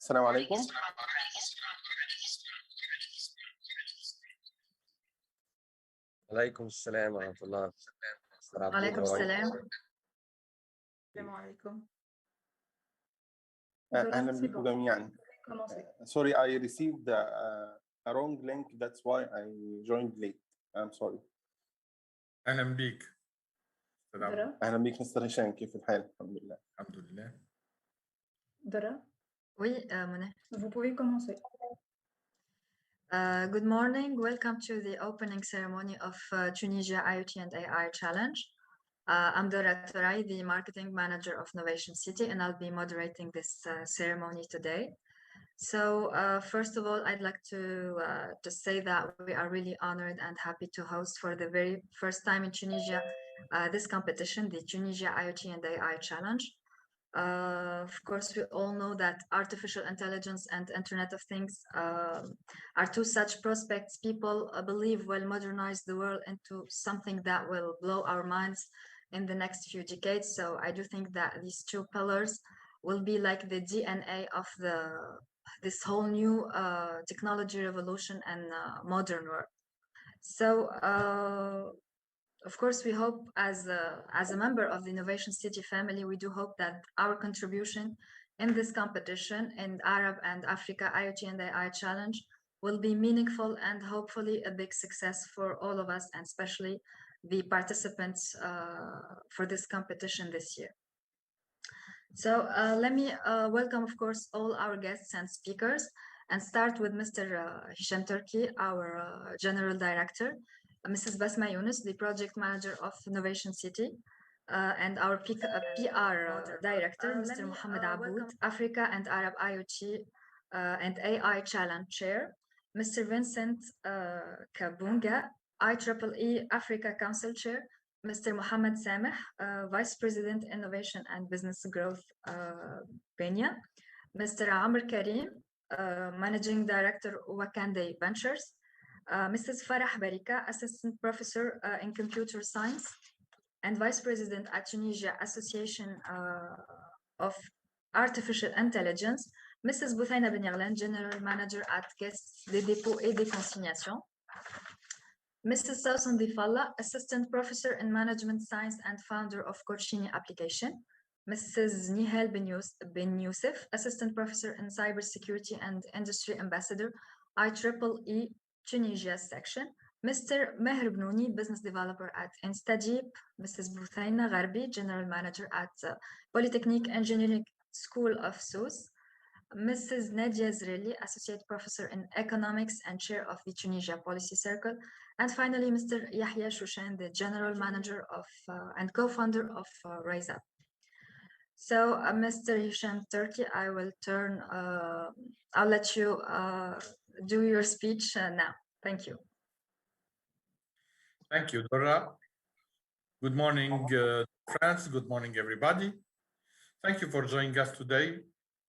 السلام عليكم. عليكم السلام ورحمة الله. وعليكم السلام. السلام عليكم. أهلا بكم جميعا. Sorry, I received a wrong link. That's why I joined late. I'm sorry. أهلا بيك. أهلا بيك مستر هشام، كيف الحال؟ الحمد لله. الحمد لله. Dora? Oui, Monet. Vous pouvez commencer. Good morning. Welcome to the opening ceremony of Tunisia IoT and AI Challenge. I'm Dora Torai, the marketing manager of Novation City, and I'll be moderating this ceremony today. So first of all, I'd like to say that we are really honored and happy to host for the very first time in Tunisia this competition, the Tunisia IoT and AI Challenge. Of course, we all know that artificial intelligence and Internet of Things are two such prospects people believe will modernize the world into something that will blow our minds in the next few decades. So I do think that these two pillars will be like the DNA of this whole new technology revolution and modern world. So of course, we hope as a member of the Innovation City family, we do hope that our contribution in this competition in Arab and Africa IoT and AI Challenge will be meaningful and hopefully a big success for all of us, and especially the participants for this competition this year. So let me welcome, of course, all our guests and speakers, and start with Mr. Hisham Turki, our General Director, Mrs. Basma Yunus, the Project Manager of Innovation City, and our PR Director, Mr. Mohammed Aboud, Africa and Arab IoT and AI Challenge Chair, Mr. Vincent Kabunga, IEEE Africa Council Chair, Mr. Mohammed Sameh, Vice President Innovation and Business Growth, Kenya, Mr. Amr Karim, Managing Director, Wakande Ventures, Mrs. Farah Barika, Assistant Professor in Computer Science and Vice President at Tunisia Association of Artificial Intelligence, Mrs. Bouthaina Ben Yarlan, General Manager at Caisse des Dépôts et des Consignations, Mrs. Sausan Difalla, Assistant Professor in Management Science and founder of Korchini Application, Mrs. Nihal Ben Youssef, Assistant Professor in Cybersecurity and Industry Ambassador, IEEE Tunisia section, Mr. Meher Bnouni, Business Developer at Instajib, Mrs. Bouthaina Gharbi, General Manager at Polytechnique Engineering School of Sousse, Mrs. Nadia Zreli, Associate Professor in Economics and Chair of the Tunisia Policy Circle, and finally, Mr. Yahya Shushan, the General Manager of and co-founder of Rise Up. So, Mr. Hisham Turki, I will I'll let you do your speech now. Thank you. Thank you, Dora. Good morning, friends. Good morning, everybody. Thank you for joining us today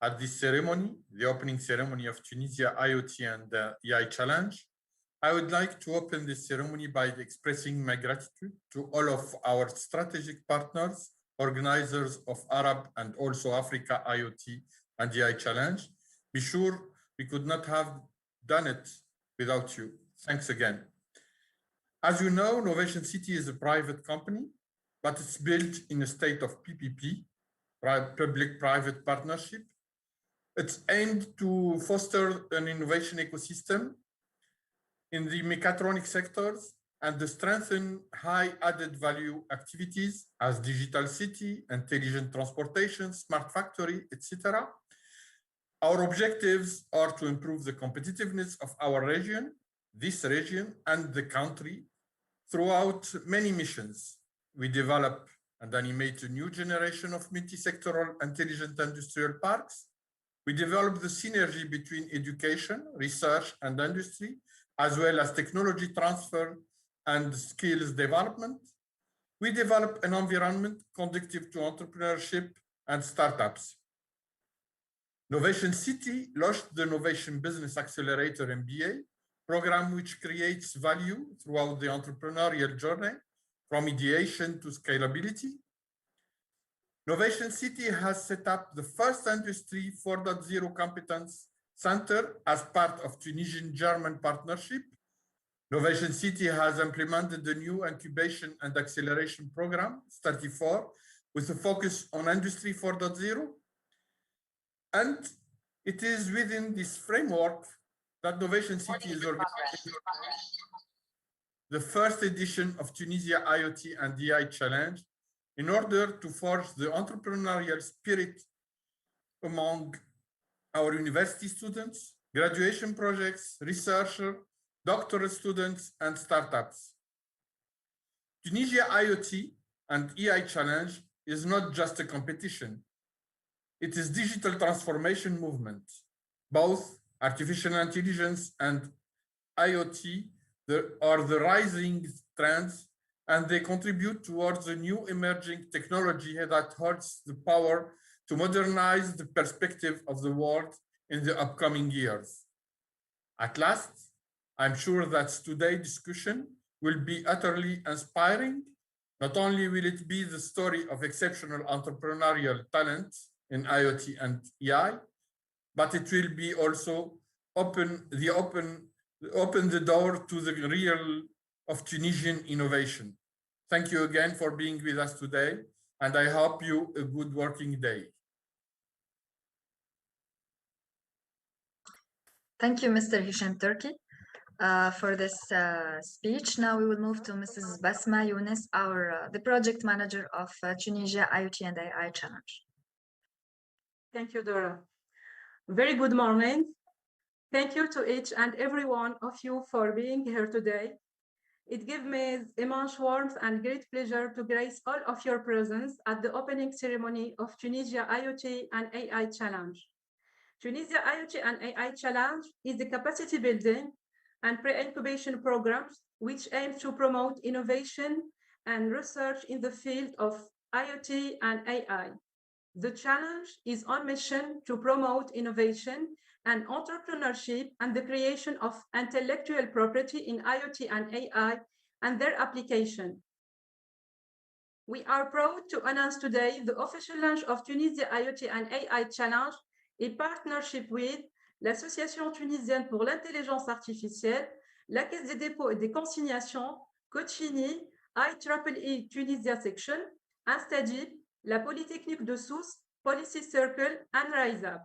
at this ceremony, the opening ceremony of Tunisia IoT and AI Challenge. I would like to open this ceremony by expressing my gratitude to all of our strategic partners, organizers of Arab and also Africa IoT and AI Challenge. Be sure we could not have done it without you. Thanks again. As you know, Novation City is a private company, but it's built in a state of PPP, public-private partnership. It's aimed to foster an innovation ecosystem in the mechatronic sectors and to strengthen high added value activities as digital city, intelligent transportation, smart factory, etc. Our objectives are to improve the competitiveness of our region, this region, and the country throughout many missions. We develop and animate a new generation of multi-sectoral intelligent industrial parks. We develop the synergy between education, research, and industry, as well as technology transfer and skills development. We develop an environment conducive to entrepreneurship and startups. Novation City launched the Novation Business Accelerator MBA program, which creates value throughout the entrepreneurial journey, from ideation to scalability. Novation City has set up the first Industry 4.0 Competence Center as part of Tunisian-German partnership. Novation City has implemented the new incubation and acceleration program, 34, with a focus on Industry 4.0. And it is within this framework that Novation City is organizing the first edition of Tunisia IoT and AI Challenge in order to forge the entrepreneurial spirit among our university students, graduation projects, researchers, doctoral students, and startups. Tunisia IoT and AI Challenge is not just a competition. It is digital transformation movement. Both artificial intelligence and IoT are the rising trends, and they contribute towards a new emerging technology that holds the power to modernize the perspective of the world in the upcoming years. At last, I'm sure that today's discussion will be utterly inspiring. Not only will it be the story of exceptional entrepreneurial talent in IoT and AI, but it will be also open the door to the real of Tunisian innovation. Thank you again for being with us today, and I hope you a good working day. Thank you, Mr. Hisham Turki, for this speech. Now we will move to Mrs. Basma Younes, the project manager of Tunisia IoT and AI Challenge. Thank you, Dora. Very good morning. Thank you to each and every one of you for being here today. It gives me immense warmth and great pleasure to grace all of your presence at the opening ceremony of Tunisia IoT and AI Challenge. Tunisia IoT and AI Challenge is a capacity building and pre-incubation programs which aim to promote innovation and research in the field of IoT and AI. The challenge is on mission to promote innovation and entrepreneurship and the creation of intellectual property in IoT and AI and their application. We are proud to announce today the official launch of Tunisia IoT and AI Challenge in partnership with l'Association tunisienne pour l'intelligence artificielle, la Caisse des dépôts et des consignations, Cochini, IEEE Tunisia Section, Instadip, la Polytechnique de Sousse, Policy Circle, and Rise Up.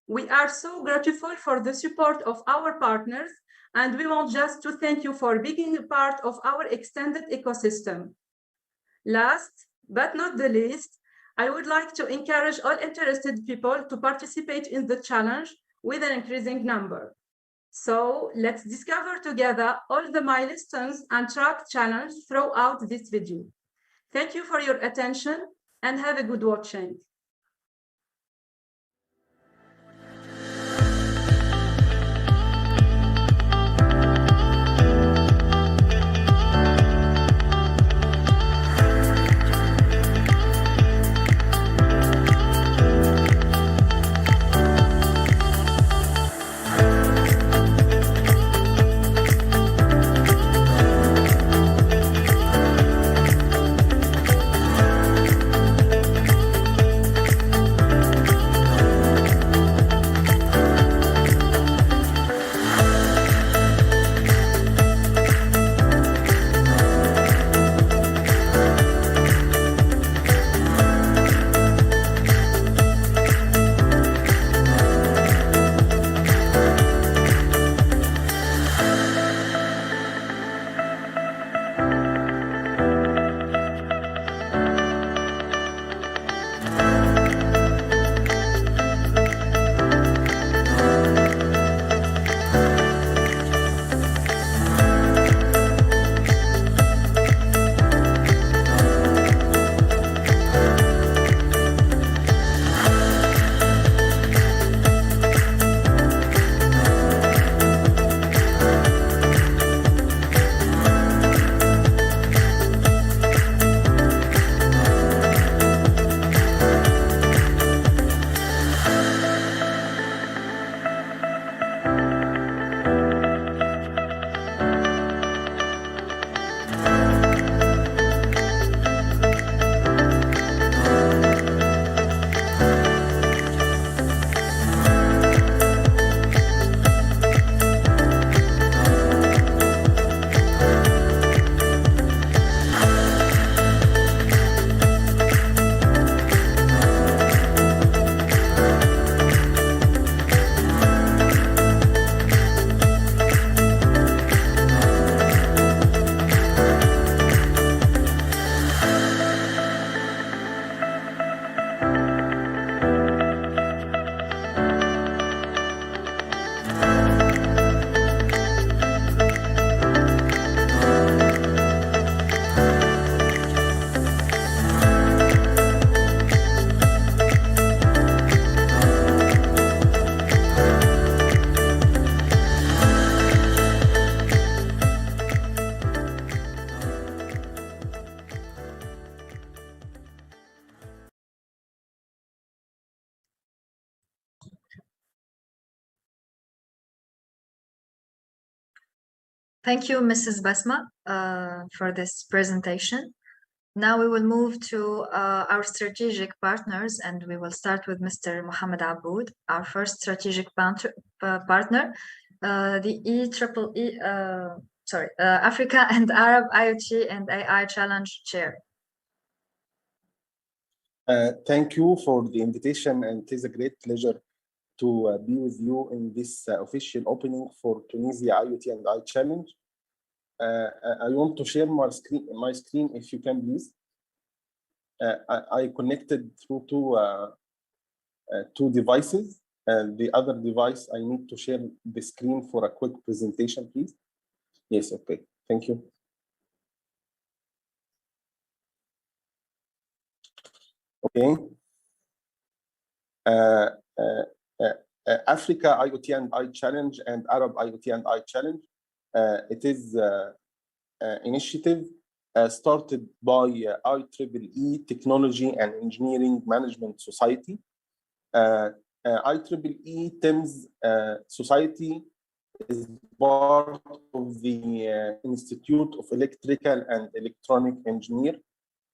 We are so grateful for the support of our partners, and we want just to thank you for being a part of our extended ecosystem. Last but not the least, I would like to encourage all interested people to participate in the challenge with an increasing number. So let's discover together all the milestones and track challenge throughout this video. Thank you for your attention and have a good watching. Thank you, Mrs. Basma, for this presentation. Now we will move to our strategic partners, and we will start with Mr. Mohammed Aboud, our first strategic partner, the Africa and Arab IoT and AI Challenge Chair. Thank you for the invitation, and it is a great pleasure to be with you in this official opening for Tunisia IoT and AI Challenge. I want to share my screen if you can, please. I connected through two devices. The other device, I need to share the screen for a quick presentation, please. Yes, okay, thank you. Okay. Africa IoT and AI Challenge and Arab IoT and AI Challenge. It is initiative started by IEEE Technology and Engineering Management Society. IEEE TEMS Society is part of the Institute of Electrical and Electronic Engineer,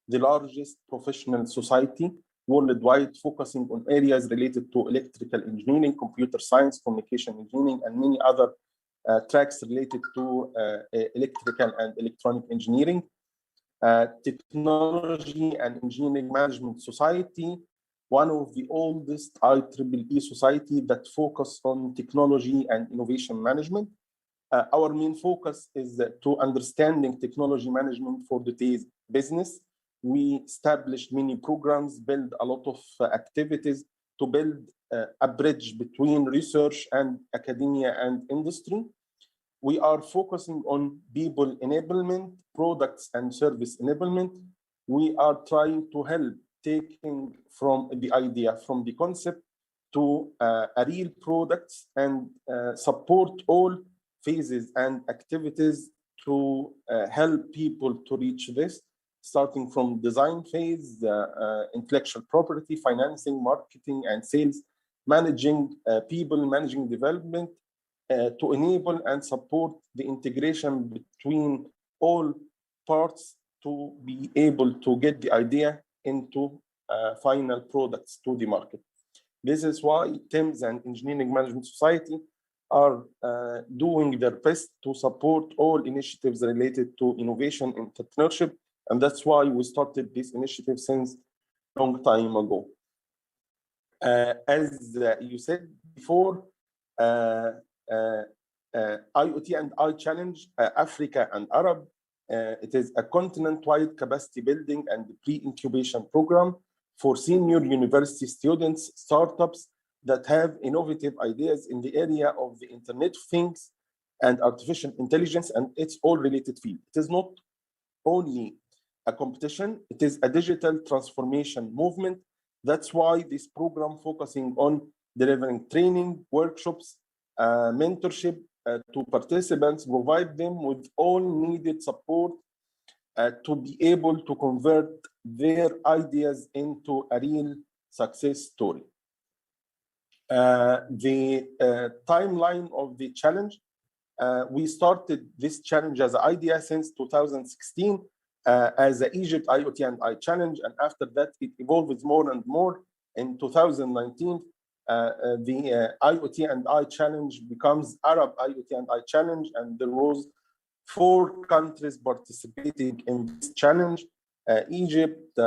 the largest professional society worldwide focusing on areas related to electrical engineering, computer science, communication engineering, and many other tracks related to electrical and electronic engineering. Technology and Engineering Management Society, one of the oldest IEEE society that focus on technology and innovation management. Our main focus is to understanding technology management for today's business. We established many programs, build a lot of activities to build a bridge between research and academia and industry. We are focusing on people enablement, products and service enablement. We are trying to help taking from the idea, from the concept to a real products and support all phases and activities to help people to reach this, starting from design phase, intellectual property, financing, marketing and sales, managing people, managing development, to enable and support the integration between all parts to be able to get the idea into final products to the market. This is why TEMS and Engineering Management Society are doing their best to support all initiatives related to innovation and entrepreneurship. And that's why we started this initiative since a long time ago. As you said before, IoT and AI Challenge, Africa and Arab, it is a continent-wide capacity building and pre-incubation program for senior university students, startups that have innovative ideas in the area of the Internet of Things and artificial intelligence and its all related field. It is not only a competition, it is a digital transformation movement. That's why this program focusing on delivering training, workshops, mentorship to participants, provide them with all needed support to be able to convert their ideas into a real success story. The timeline of the challenge, we started this challenge as an idea since 2016 as the Egypt IoT and AI Challenge, and after that it evolved more and more. In 2019, the IoT and AI Challenge becomes Arab IoT and AI Challenge, and there was 4 countries participating in this challenge: Egypt,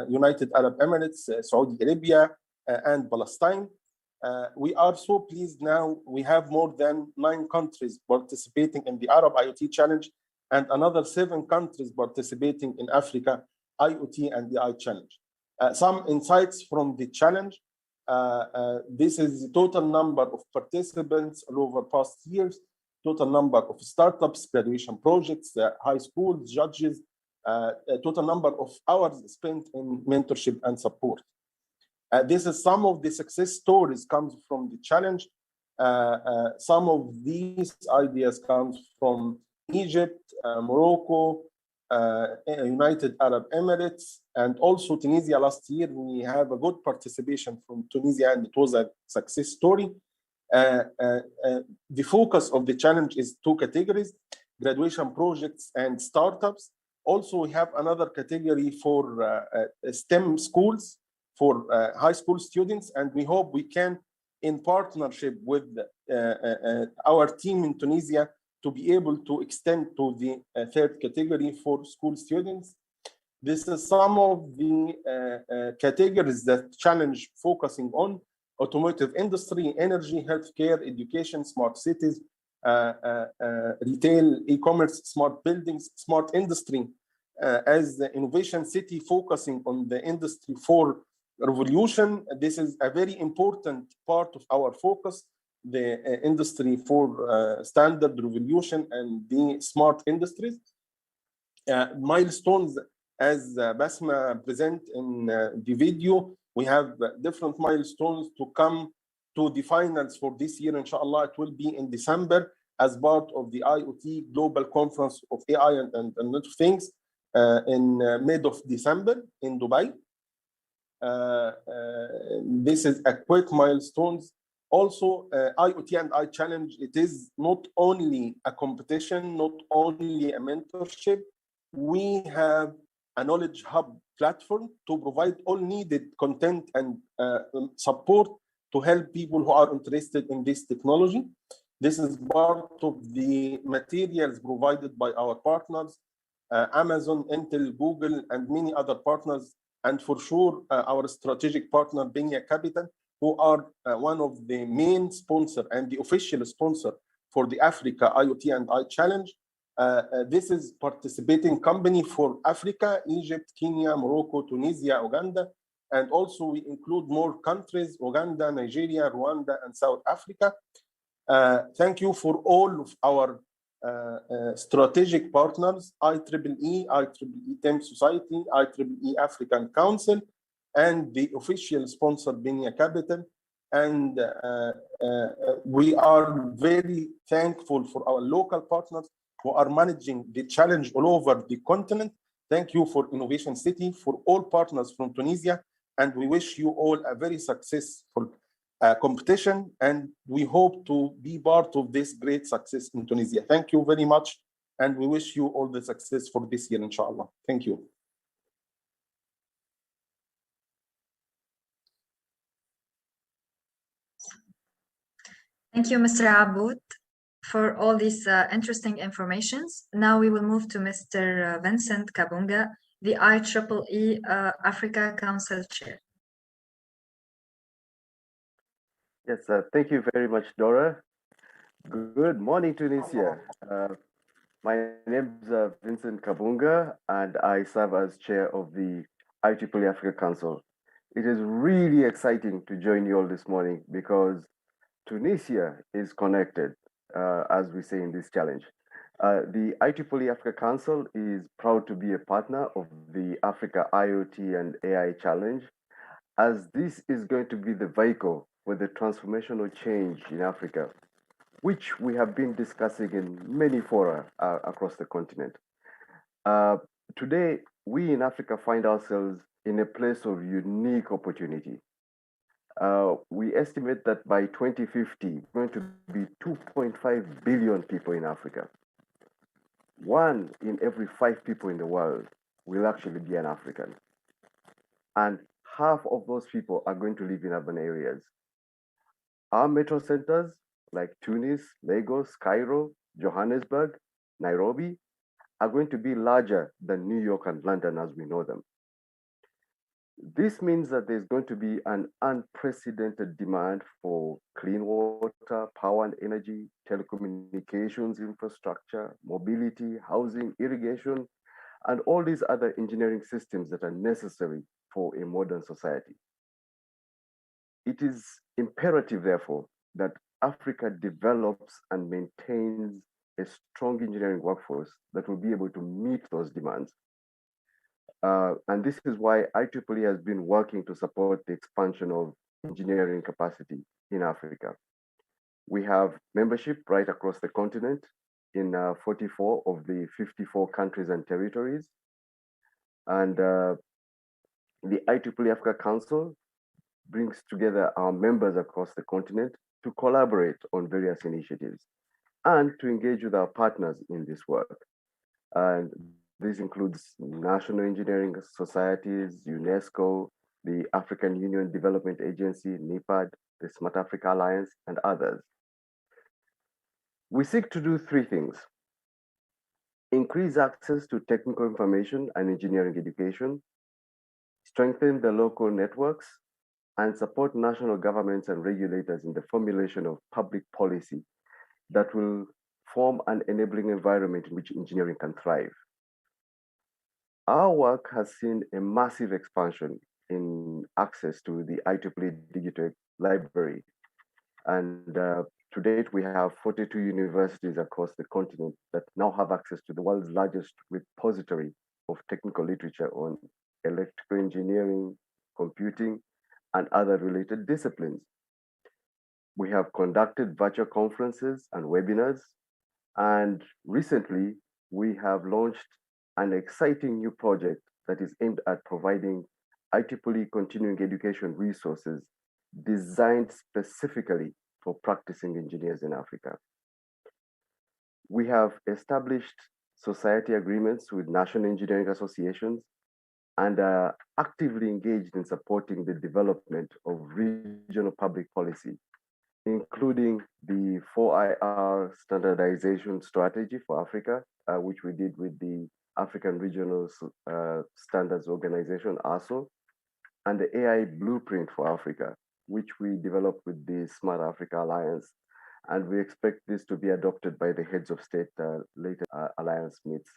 United Arab Emirates, Saudi Arabia, and Palestine. We are so pleased now we have more than 9 countries participating in the Arab IoT Challenge and another 7 countries participating in Africa IoT and the AI Challenge. Some insights from the challenge. This is the total number of participants over past years, total number of startups, graduation projects, high schools, judges, total number of hours spent in mentorship and support. This is some of the success stories comes from the challenge. Some of these ideas comes from Egypt, Morocco, United Arab Emirates, and also Tunisia. Last year, we have a good participation from Tunisia, and it was a success story. The focus of the challenge is 2 categories. graduation projects and startups. Also, we have another category for STEM schools for high school students, and we hope we can, in partnership with our team in Tunisia, to be able to extend to the third category for school students. This is some of the categories that challenge focusing on automotive industry, energy, healthcare, education, smart cities, retail, e-commerce, smart buildings, smart industry. As the innovation city focusing on the industry 4 revolution, this is a very important part of our focus, the industry 4 standard revolution and the smart industries. Milestones, as Basma present in the video, we have different milestones to come to the finals for this year. Inshallah, it will be in December as part of the IoT Global Conference of AI and Internet of Things in mid of December in Dubai. This is a quick milestones. Also, IoT and I Challenge, it is not only a competition, not only a mentorship. We have a knowledge hub platform to provide all needed content and support to help people who are interested in this technology. This is part of the materials provided by our partners, Amazon, Intel, Google, and many other partners, and for sure our strategic partner, Benya Capital, who are one of the main sponsor and the official sponsor for the Africa IoT and I Challenge. This is participating company for Africa, Egypt, Kenya, Morocco, Tunisia, Uganda, and also we include more countries, Uganda, Nigeria, Rwanda, and South Africa. Thank you for all of our strategic partners, IEEE, IEEE TEM Society, IEEE African Council, and the official sponsor, Benya Capital. And we are very thankful for our local partners who are managing the challenge all over the continent. Thank you for Innovation City, for all partners from Tunisia, and we wish you all a very successful competition, and we hope to be part of this great success in Tunisia. Thank you very much, and we wish you all the success for this year, inshallah. Thank you. Thank you, Mr. Aboud, for all these interesting informations. Now we will move to Mr. Vincent Kabunga, the IEEE Africa Council Chair. Yes, thank you very much, Dora. Good morning, Tunisia. My name is Vincent Kabunga, and I serve as chair of the IEEE Africa Council. It is really exciting to join you all this morning because Tunisia is connected, as we say in this challenge. The IEEE Africa Council is proud to be a partner of the Africa IoT and AI Challenge, as this is going to be the vehicle for the transformational change in Africa, which we have been discussing in many fora across the continent. Today, we in Africa find ourselves in a place of unique opportunity. We estimate that by 2050, going to be 2.5 billion people in Africa. 1 in every 5 people in the world will actually be an African. And half of those people are going to live in urban areas. Our metro centers like Tunis, Lagos, Cairo, Johannesburg, Nairobi are going to be larger than New York and London as we know them. This means that there's going to be an unprecedented demand for clean water, power and energy, telecommunications infrastructure, mobility, housing, irrigation, and all these other engineering systems that are necessary for a modern society. It is imperative, therefore, that Africa develops and maintains a strong engineering workforce that will be able to meet those demands. And this is why IEEE has been working to support the expansion of engineering capacity in Africa. We have membership right across the continent in 44 of the 54 countries and territories. And the IEEE Africa Council brings together our members across the continent to collaborate on various initiatives. and to engage with our partners in this work. And this includes national engineering societies, UNESCO, the African Union Development Agency, NEPAD, the Smart Africa Alliance, and others. We seek to do three things: increase access to technical information and engineering education, strengthen the local networks, and support national governments and regulators in the formulation of public policy that will form an enabling environment in which engineering can thrive. Our work has seen a massive expansion in access to the IEEE Digital Library. And to date, we have 42 universities across the continent that now have access to the world's largest repository of technical literature on electrical engineering, computing, and other related disciplines. We have conducted virtual conferences and webinars, and recently we have launched an exciting new project that is aimed at providing IEEE continuing education resources designed specifically for practicing engineers in Africa. We have established society agreements with national engineering associations and are actively engaged in supporting the development of regional public policy, including the 4IR standardization strategy for Africa, which we did with the African Regional Standards Organization, ASO, and the AI Blueprint for Africa, which we developed with the Smart Africa Alliance. And we expect this to be adopted by the heads of state later alliance meets.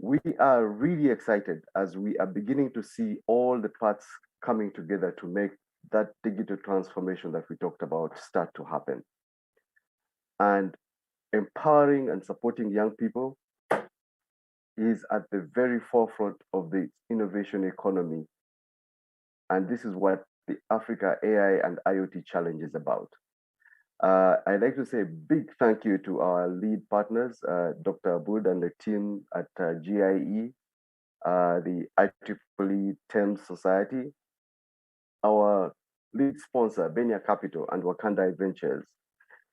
We are really excited as we are beginning to see all the parts coming together to make that digital transformation that we talked about start to happen. And empowering and supporting young people is at the very forefront of the innovation economy. And this is what the Africa AI and IoT Challenge is about. I'd like to say a big thank you to our lead partners, Dr. Aboud and the team at GIE, the IEEE TEMS Society, our lead sponsor, Benya Capital and Wakanda Ventures,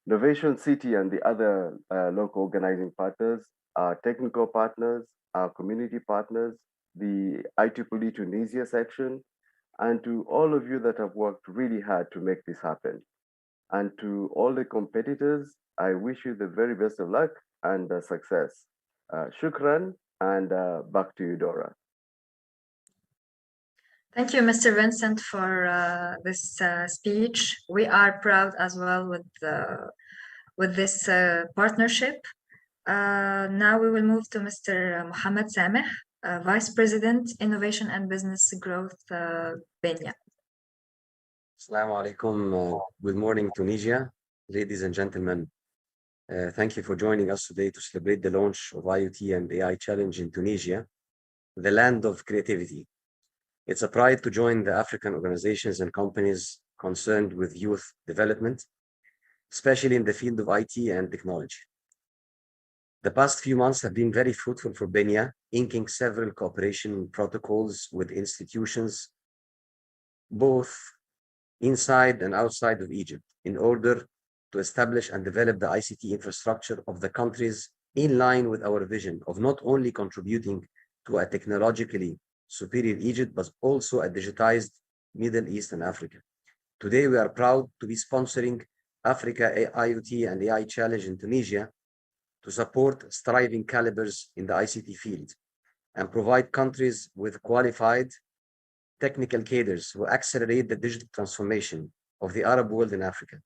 Innovation City and the other local organizing partners, our technical partners, our community partners, the IEEE Tunisia section, and to all of you that have worked really hard to make this happen. And to all the competitors, I wish you the very best of luck and success. Shukran, and back to you, Dora. Thank you, Mr. Vincent, for this speech. We are proud as well with this partnership. Now we will move to Mr. Mohammed Sameh, Vice President, Innovation and Business Growth, Benya. Assalamu alaikum. Good morning, Tunisia. Ladies and gentlemen, thank you for joining us today to celebrate the launch of IoT and AI Challenge in Tunisia, the land of creativity. It's a pride to join the African organizations and companies concerned with youth development, especially in the field of IT and technology. The past few months have been very fruitful for Benya, inking several cooperation protocols with institutions, both inside and outside of Egypt, in order to establish and develop the ICT infrastructure of the countries in line with our vision of not only contributing to a technologically superior Egypt, but also a digitized Middle East and Africa. Today, we are proud to be sponsoring Africa IoT and AI Challenge in Tunisia to support striving calibers in the ICT field and provide countries with qualified technical cadres who accelerate the digital transformation of the Arab world in Africa.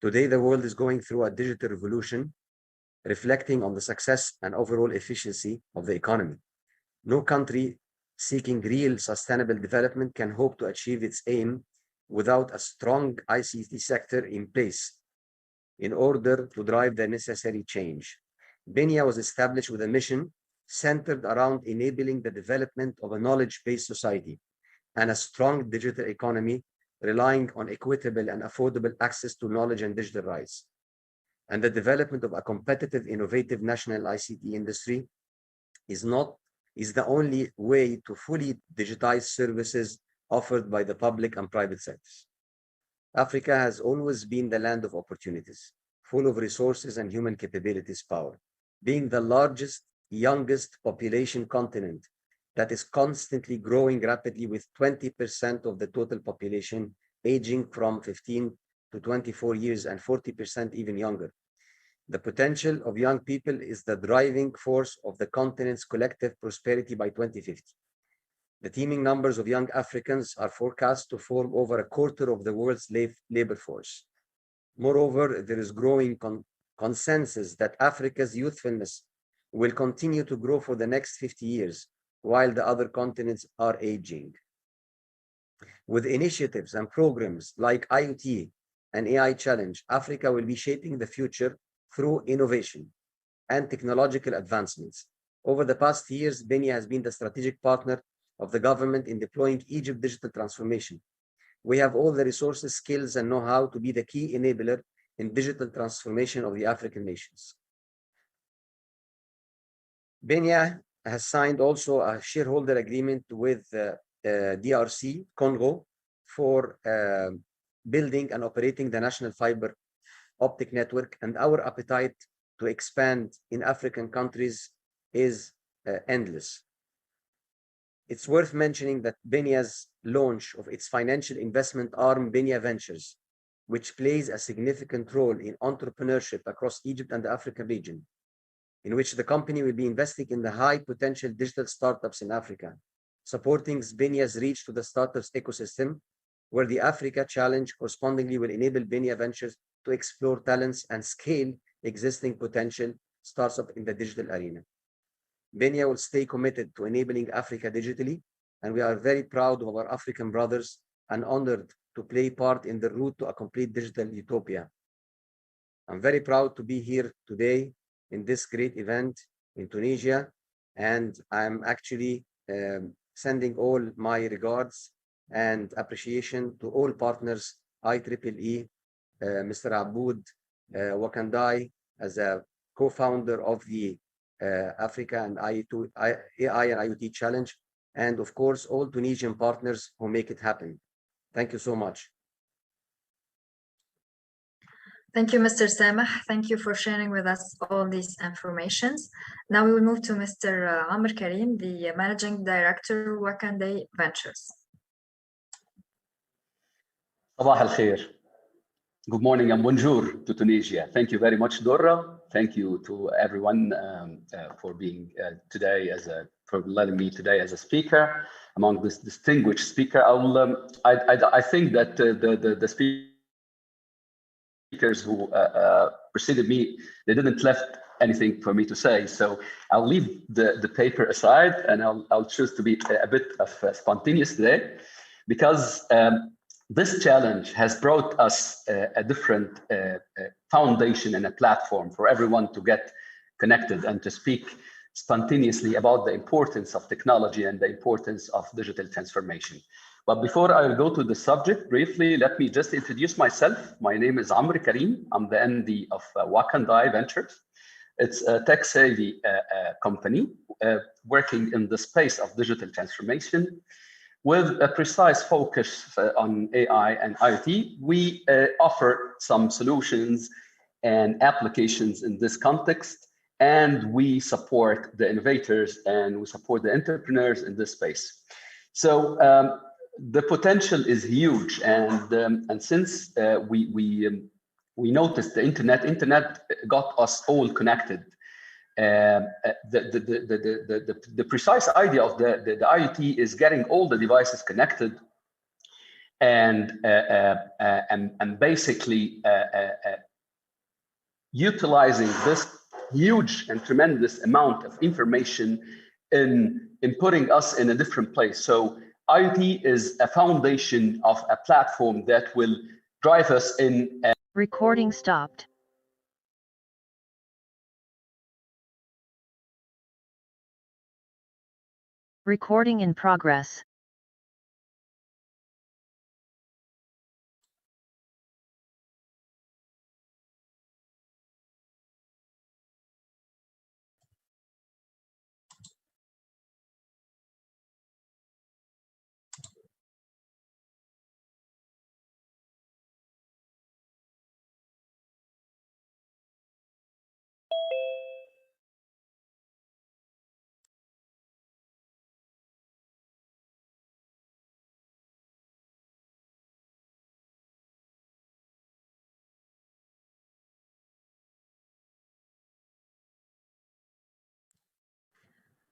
Today, the world is going through a digital revolution, reflecting on the success and overall efficiency of the economy. No country seeking real sustainable development can hope to achieve its aim without a strong ICT sector in place in order to drive the necessary change. Benya was established with a mission centered around enabling the development of a knowledge-based society and a strong digital economy relying on equitable and affordable access to knowledge and digital rights, and the development of a competitive, innovative national ICT industry is the only way to fully digitize services offered by the public and private sectors. Africa has always been the land of opportunities. full of resources and human capabilities power. Being the largest, youngest population continent that is constantly growing rapidly with 20% of the total population aging from 15 to 24 years and 40% even younger. The potential of young people is the driving force of the continent's collective prosperity by 2050. The teeming numbers of young Africans are forecast to form over a quarter of the world's labor force. Moreover, there is growing consensus that Africa's youthfulness will continue to grow for the next 50 years, while the other continents are aging. With initiatives and programs like IoT and AI Challenge, Africa will be shaping the future through innovation and technological advancements. Over the past years, Benia has been the strategic partner of the government in deploying Egypt's digital transformation. We have all the resources, skills, and know-how to be the key enabler in digital transformation of the African nations. Benia has signed also a shareholder agreement with DRC, Congo, for building and operating the national fiber optic network, and our appetite to expand in African countries is endless. It's worth mentioning that Benia's launch of its financial investment arm, Benia Ventures, which plays a significant role in entrepreneurship across Egypt and the African region, in which the company will be investing in the high potential digital startups in Africa, supporting Benia's reach to the startups ecosystem, where the Africa Challenge correspondingly will enable Benia Ventures to explore talents and scale existing potential startups in the digital arena. Benia will stay committed to enabling Africa digitally, and we are very proud of our African brothers and honored to play part in the route to a complete digital utopia. I'm very proud to be here today in this great event in Tunisia, and I'm actually sending all my regards and appreciation to all partners, IEEE, Mr. Aboud Wakandai as a co-founder of the Africa and AI and IoT Challenge, and of course, all Tunisian partners who make it happen. Thank you so much. Thank you, Mr. Samah. Thank you for sharing with us all these informations. Now we will move to Mr. Amr Karim, the Managing Director, Wakandai Ventures. صباح الخير. Good morning and bonjour to Tunisia. Thank you very much, Dora. Thank you to everyone for being for letting me today as a speaker among this distinguished speaker. I think that the speakers who preceded me, they didn't left anything for me to say. So I'll leave the paper aside and I'll choose to be a bit of spontaneous today, because this challenge has brought us a different foundation and a platform for everyone to get connected and to speak spontaneously about the importance of technology and the importance of digital transformation. But before I go to the subject, briefly, let me just introduce myself. My name is Amr Karim. I'm the MD of Wakandai Ventures. It's a tech-savvy company working in the space of digital transformation, with a precise focus on AI and IoT. We offer some solutions and applications in this context, and we support the innovators and we support the entrepreneurs in this space. So the potential is huge, and since we noticed the internet got us all connected. The precise idea of the IoT is getting all the devices connected and basically utilizing this huge and tremendous amount of information in putting us in a different place. So IoT is a foundation of a platform that will drive us in. Recording stopped. Recording in progress.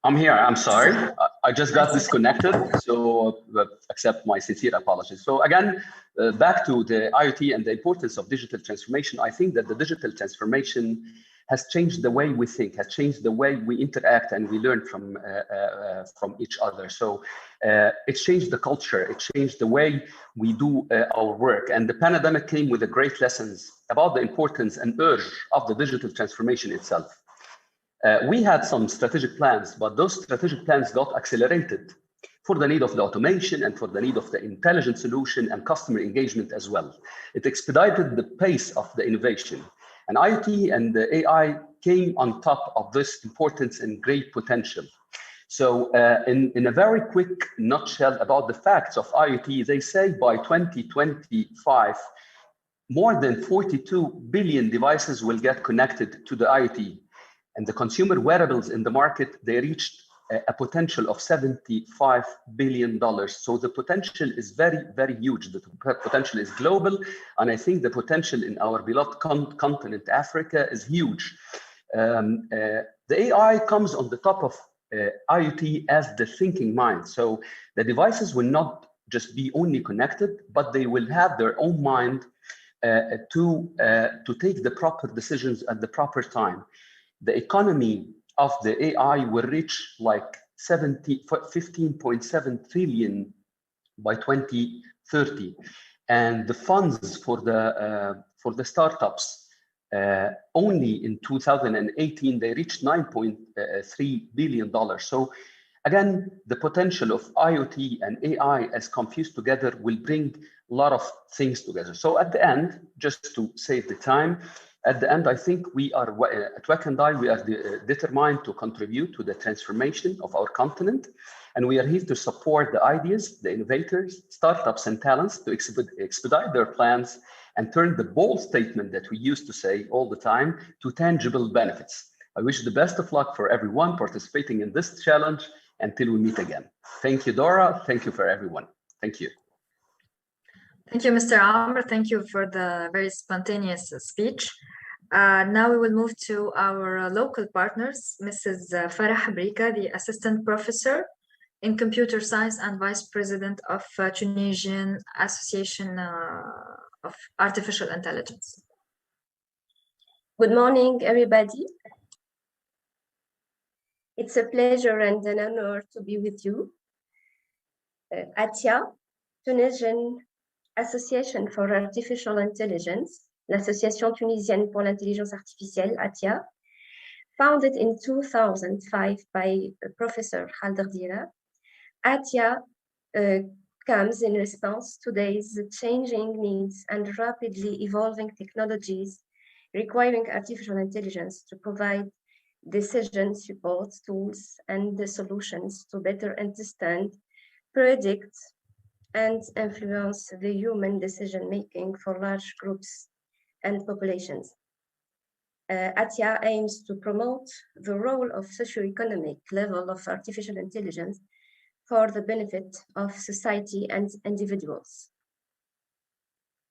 I'm here. I'm sorry. I just got disconnected, so accept my sincere apologies. So again, back to the IoT and the importance of digital transformation. I think that the digital transformation has changed the way we think, has changed the way we interact and we learn from each other. So it's changed the culture, it changed the way we do our work. And the pandemic came with the great lessons about the importance and urge of the digital transformation itself. We had some strategic plans, but those strategic plans got accelerated for the need of the automation and for the need of the intelligent solution and customer engagement as well. It expedited the pace of the innovation. And IoT and the AI came on top of this importance and great potential. So in a very quick nutshell about the facts of IoT, they say by 2025, more than 42 billion devices will get connected to the IoT. And the consumer wearables in the market, they reached a potential of $75 billion. So the potential is very, very huge. The potential is global. And I think the potential in our beloved continent, Africa, is huge. The AI comes on the top of IoT as the thinking mind. So the devices will not just be only connected, but they will have their own mind to take the proper decisions at the proper time. The economy of the AI will reach like 15.7 trillion by 2030, and the funds for the startups only in 2018 they reached $9.3 billion. So again, the potential of IoT and AI as confused together will bring a lot of things together. So at the end, just to save the time, at the end, I think we are, at Wakandai, we are determined to contribute to the transformation of our continent. And we are here to support the ideas, the innovators, startups, and talents to expedite their plans and turn the bold statement that we used to say all the time to tangible benefits. I wish the best of luck for everyone participating in this challenge until we meet again. Thank you, Dora. Thank you for everyone. Thank you. Thank you, Mr. Amr. Thank you for the very spontaneous speech. Now we will move to our local partners, Mrs. Farah Brika, the Assistant Professor in Computer Science and Vice President of Tunisian Association of Artificial Intelligence. Good morning, everybody. It's a pleasure and an honor to be with you. ATIA, Tunisian Association for Artificial Intelligence, l'Association tunisienne pour l'intelligence artificielle, ATIA, founded in 2005 by Professor Khalder Dira. ATIA comes in response to today's changing needs and rapidly evolving technologies requiring artificial intelligence to provide decision support tools and the solutions to better understand, predict, and influence the human decision-making for large groups and populations. ATIA aims to promote the role of socio-economic level of artificial intelligence for the benefit of society and individuals.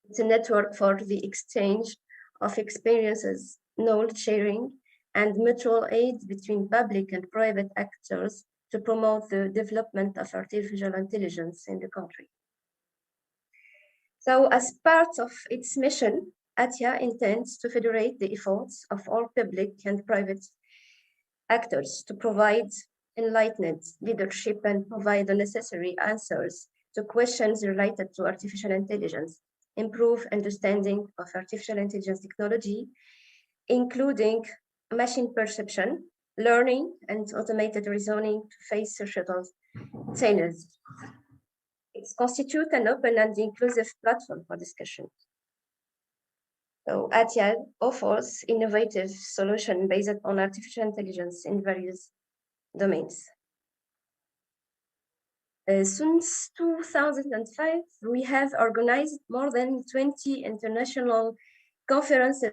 It's a network for the exchange of experiences, knowledge sharing, and mutual aid between public and private actors to promote the development of artificial intelligence in the country. So as part of its mission, ATIA intends to federate the efforts of all public and private actors to provide enlightened leadership and provide the necessary answers to questions related to artificial intelligence, improve understanding of artificial intelligence technology, including machine perception, learning, and automated reasoning to face societal challenges. It constitutes an open and inclusive platform for discussion. So ATIA offers innovative solutions based on artificial intelligence in various domains. Since 2005, we have organized more than 20 international conferences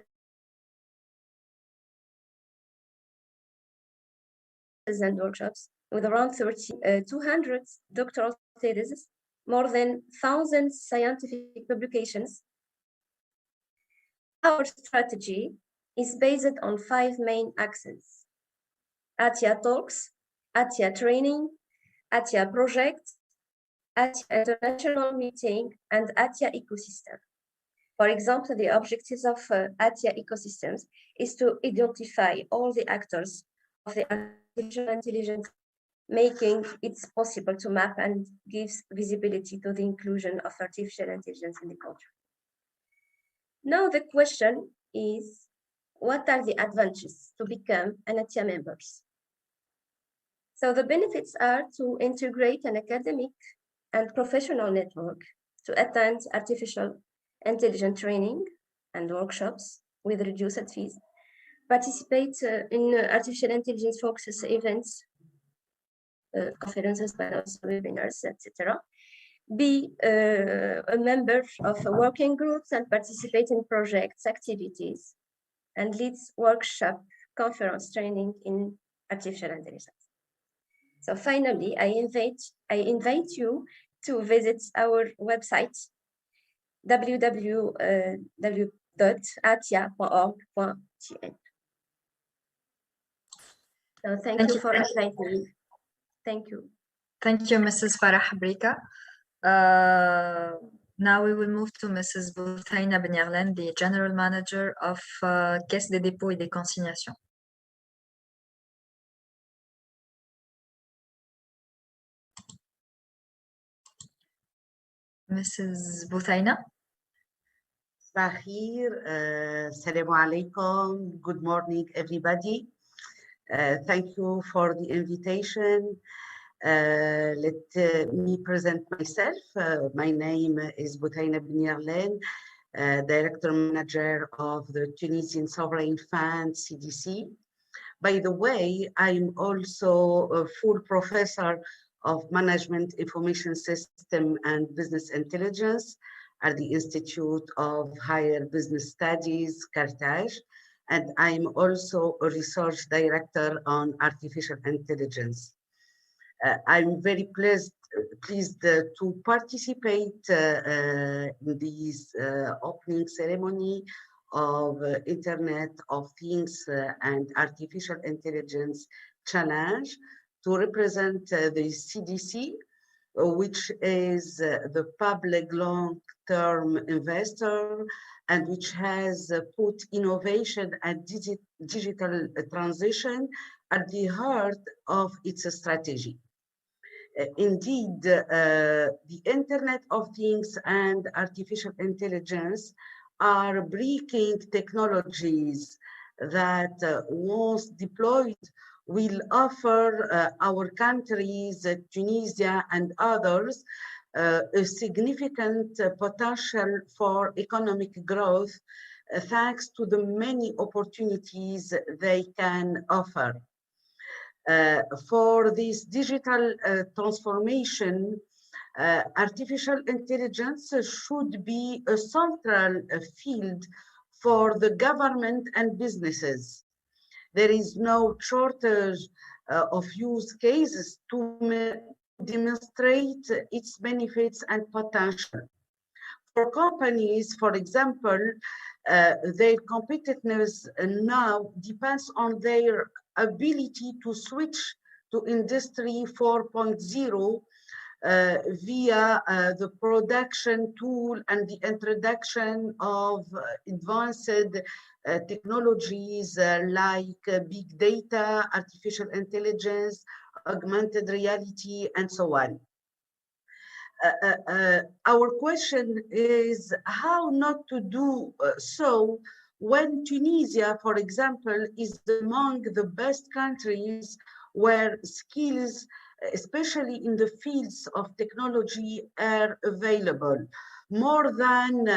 and workshops with around 200 doctoral theses, more than 1,000 scientific publications. Our strategy is based on 5 main axes: ATIA Talks, ATIA training, ATIA project, ATIA international meeting, and ATIA ecosystem. For example, the objectives of ATIA ecosystems is to identify all the actors of the artificial intelligence, making it possible to map and gives visibility to the inclusion of artificial intelligence in the culture. Now the question is, what are the advantages to become an ATIA members? So the benefits are to integrate an academic and professional network to attend artificial intelligence training and workshops with reduced fees, participate in artificial intelligence focus events, conferences, panels, webinars, etc. Be a member of working groups and participate in projects, activities, and leads workshop, conference, training in artificial intelligence. So finally, I invite you to visit our website, www.atia.org.tn. So thank you for inviting me. Thank you. Thank you, Mrs. Farah Brika. Now we will move to Mrs. Bouthaina Benyarlen, the General Manager of Caisse des dépôts et des consignations. Mrs. Bouthaina. Assalamu alaikum. Good morning, everybody. Thank you for the invitation. Let me present myself. My name is Bouthaina Benyarlen, Director Manager of the Tunisian Sovereign Fund, CDC. By the way, I'm also a full professor of Management Information System and Business Intelligence at the Institute of Higher Business Studies, Carthage, and I'm also a research director on artificial intelligence. I'm very pleased to participate in this opening ceremony of Internet of Things and Artificial Intelligence Challenge to represent the CDC, which is the public long-term investor and which has put innovation and digital transition at the heart of its strategy. Indeed, the Internet of Things and artificial intelligence are breaking technologies that once deployed will offer our countries, Tunisia and others, a significant potential for economic growth thanks to the many opportunities they can offer. For this digital transformation, artificial intelligence should be a central field for the government and businesses. There is no shortage of use cases to demonstrate its benefits and potential. For companies, for example, their competitiveness now depends on their ability to switch to Industry 4.0 via the production tool and the introduction of advanced technologies like big data, artificial intelligence, augmented reality, and so on. Our question is how not to do so when Tunisia, for example, is among the best countries where skills, especially in the fields of technology, are available. More than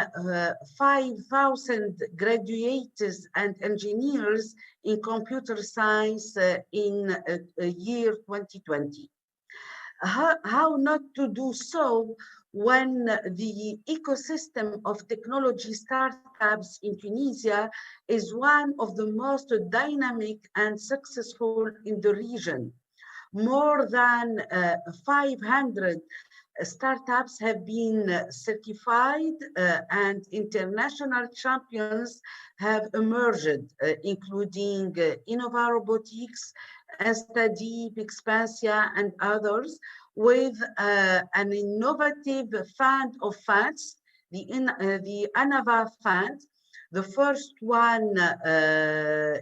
5,000 graduates and engineers in computer science in year 2020. How not to do so when the ecosystem of technology startups in Tunisia is one of the most dynamic and successful in the region. More than 500 startups have been certified and international champions have emerged, including Innova Robotics, Deep, Expansia, and others, with an innovative fund of funds, the Anava Fund, the first one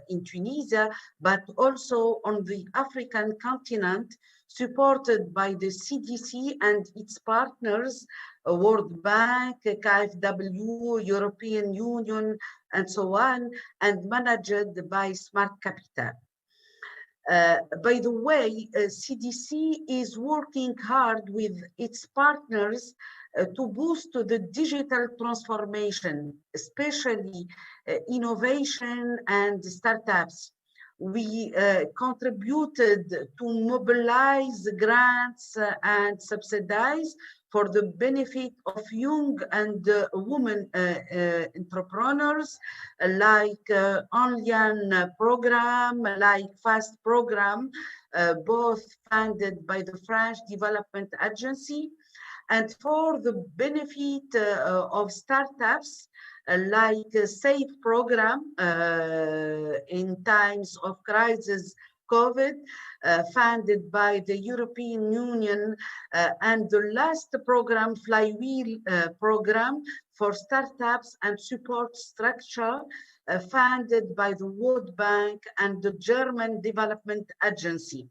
in Tunisia, but also on the African continent, supported by the CDC and its partners, World Bank, KfW, European Union, and so on, and managed by Smart Capital. By the way, CDC is working hard with its partners to boost the digital transformation, especially innovation and startups. We contributed to mobilize grants and subsidize for the benefit of young and women entrepreneurs, like Online program, like FAST program, both funded by the French Development Agency, and for the benefit of startups, like a SAFE program in times of crisis, COVID, funded by the European Union, and the last program, Flywheel program for startups and support structure, funded by the World Bank and the German Development Agency.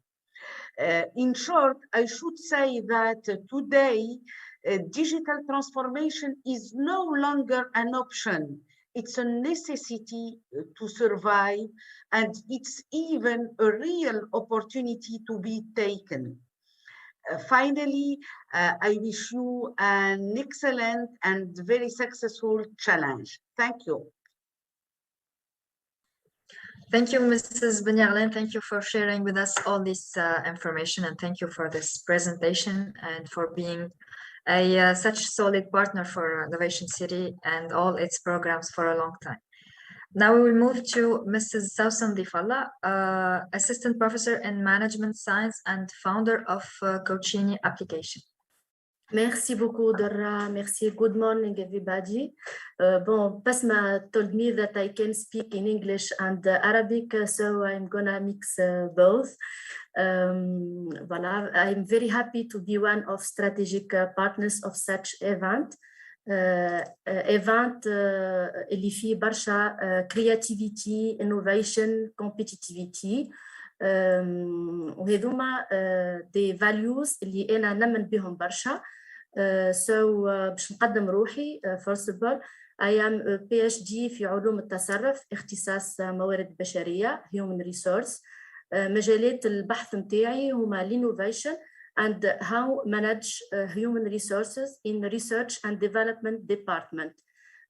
In short, I should say that today, digital transformation is no longer an option. It's a necessity to survive, and it's even a real opportunity to be taken. Finally, I wish you an excellent and very successful challenge. Thank you. Thank you, Mrs. Benyarlen. Thank you for sharing with us all this information, and thank you for this presentation and for being a such solid partner for Novation City and all its programs for a long time. Now we will move to Mrs. Sausan Difalla, Assistant Professor in Management Science and founder of Coachini Application. Merci beaucoup, Dora. Merci. Good morning, everybody. Basma told me that I can speak in English and Arabic, so I'm gonna mix both. Voilà. I'm very happy to be one of strategic partners of such event. Event اللي فيه برشا creativity, innovation, competitivity. وهذوما the values اللي أنا نؤمن بهم برشا. So باش نقدم روحي. First of all, I am a PhD في علوم التصرف، اختصاص موارد بشرية human resource. مجالات البحث متاعي هما l'innovation and how manage human resources in research and development department.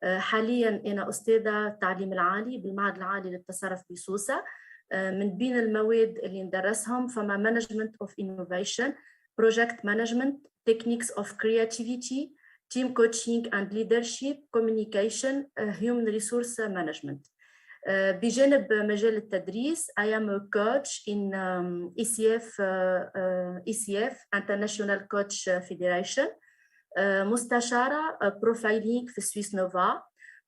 حاليا أنا أستاذة التعليم العالي بالمعهد العالي للتصرف بسوسة. من بين المواد اللي ندرسهم فما management of innovation, project management, techniques of creativity, team coaching and leadership, communication, human resource management. بجانب مجال التدريس I am a coach in ECF International Coach Federation, مستشارة profiling في Swiss Nova,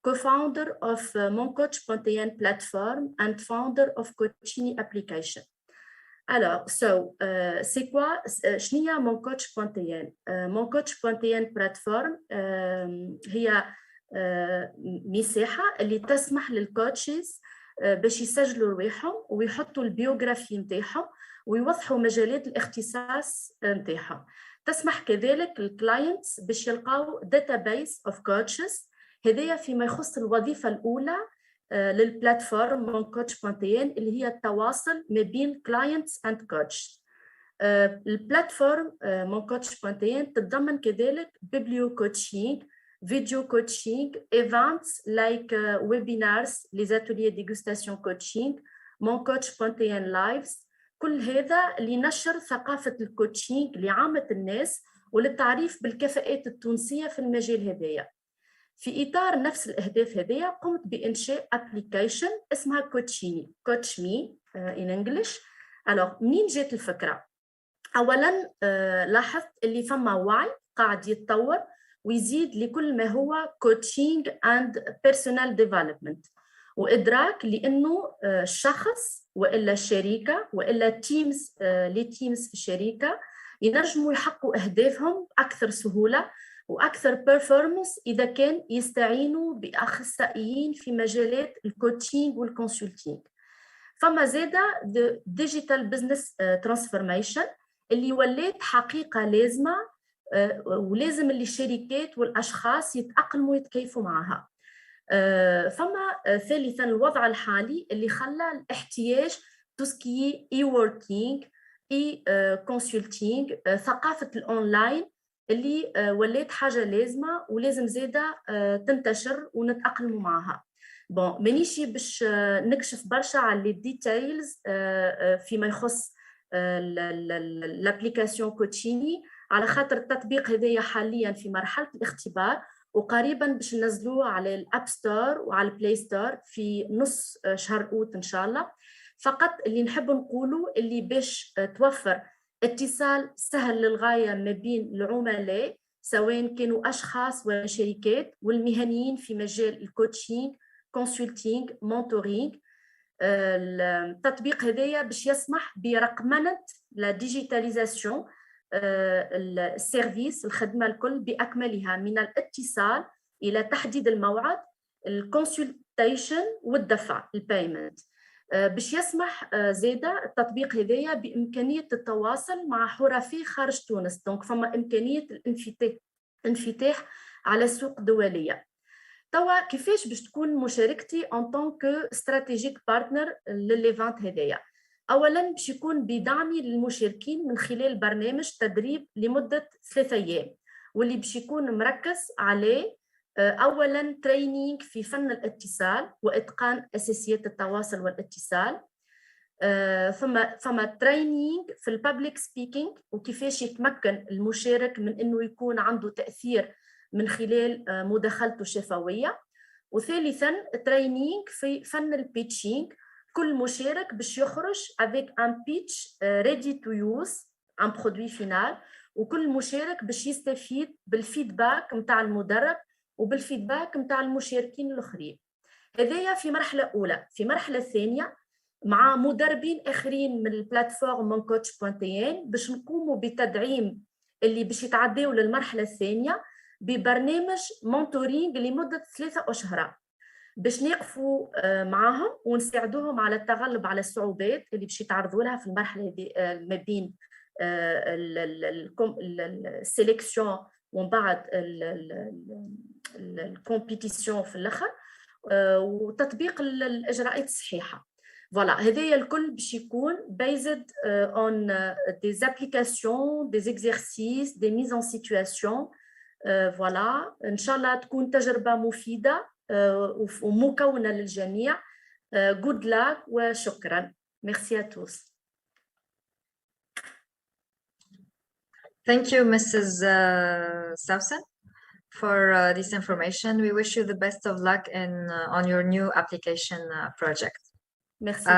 co-founder of MonCoach.1 platform and founder of Coachini application. Alors, so, c'est quoi, شنية MonCoach.1? MonCoach.1 platform هي مساحة اللي تسمح للكوتشز باش يسجلوا رواحهم ويحطوا البيوغرافي نتاعهم ويوضحوا مجالات الاختصاص نتاعهم. تسمح كذلك للكلاينتس باش يلقاو database of coaches. هذايا فيما يخص الوظيفة الأولى للبلاتفورم MonCoach.1 اللي هي التواصل ما بين clients and coach. البلاتفورم MonCoach.1 تتضمن كذلك biblio coaching, video coaching, events like webinars, les ateliers dégustation coaching, MonCoach.1 lives. كل هذا لنشر ثقافة الكوتشينج لعامة الناس وللتعريف بالكفاءات التونسية في المجال هذايا. في إطار نفس الأهداف هذيا قمت بإنشاء application اسمها كوتشيني Coach Me in English. منين جات الفكرة؟ أولاً لاحظت اللي فما وعي قاعد يتطور ويزيد لكل ما هو coaching and personal development، وإدراك لأنه الشخص وإلا الشركة وإلا تيمز لي تيمز في الشركة ينجموا يحققوا أهدافهم أكثر سهولة وأكثر performance إذا كان يستعينوا بأخصائيين في مجالات الكوتشينج والكونسلتينج. فما زادة digital business transformation اللي ولات حقيقة لازمة ولازم اللي الشركات والأشخاص يتأقلموا يتكيفوا معها. فما ثالثاً الوضع الحالي اللي خلى الاحتياج تسكي e-working e-consulting ثقافة الأونلاين اللي ولات حاجة لازمة ولازم زادة تنتشر ونتأقلموا معها. بون مانيشي باش نكشف برشا على الديتايلز فيما يخص الابليكاسيون كوتشيني، على خاطر التطبيق هذايا حاليا في مرحلة الاختبار، وقريبا باش ننزلوه على الاب ستور وعلى البلاي ستور في نص شهر اوت ان شاء الله. فقط اللي نحب نقوله اللي باش توفر اتصال سهل للغاية ما بين العملاء سواء كانوا أشخاص ولا شركات والمهنيين في مجال الكوتشينج كونسلتينج مونتورينج. التطبيق هذايا باش يسمح برقمنة لا ديجيتاليزاسيون السيرفيس الخدمة الكل بأكملها من الاتصال إلى تحديد الموعد الكونسلتيشن والدفع البايمنت، باش يسمح زادة التطبيق هذايا بإمكانية التواصل مع حرفاء خارج تونس. دونك فما إمكانية الانفتاح على السوق الدولية. توا كيفاش باش تكون مشاركتي ان طونك استراتيجيك بارتنر للإيفنت هذايا؟ اولا باش يكون بدعمي للمشاركين من خلال برنامج تدريب لمده 3 أيام واللي باش يكون مركز على اولا ترينينج في فن الاتصال واتقان اساسيات التواصل والاتصال، ثم ترينينج في البابليك سبيكينج وكيفاش يتمكن المشارك من انه يكون عنده تاثير من خلال مداخلته الشفويه، وثالثا ترينينج في فن البيتشينج. كل مشارك باش يخرج avec un pitch ready to use un produit final، وكل مشارك باش يستفيد بالفيدباك نتاع المدرب وبالفيدباك نتاع المشاركين الاخرين. هذايا في مرحله اولى. في مرحله ثانيه مع مدربين اخرين من البلاتفورم moncoach.tn باش نقوموا بتدعيم اللي باش يتعداو للمرحله الثانيه ببرنامج مونتورينج لمده 3 أشهر باش نقفوا معاهم ونساعدوهم على التغلب على الصعوبات اللي باش يتعرضوا لها في المرحله دي ما بين السيليكسيون ومن بعد الكومبيتيسيون في الاخر، وتطبيق الاجراءات الصحيحه. فوالا هذايا الكل باش يكون based on des applications des exercices des mises en situation. فوالا ان شاء الله تكون تجربه مفيده ومكونة للجميع. good luck وشكرا. Merci à tous. Thank you, Mrs. Sausen, for this information. We wish you the best of luck on your new application project. Merci.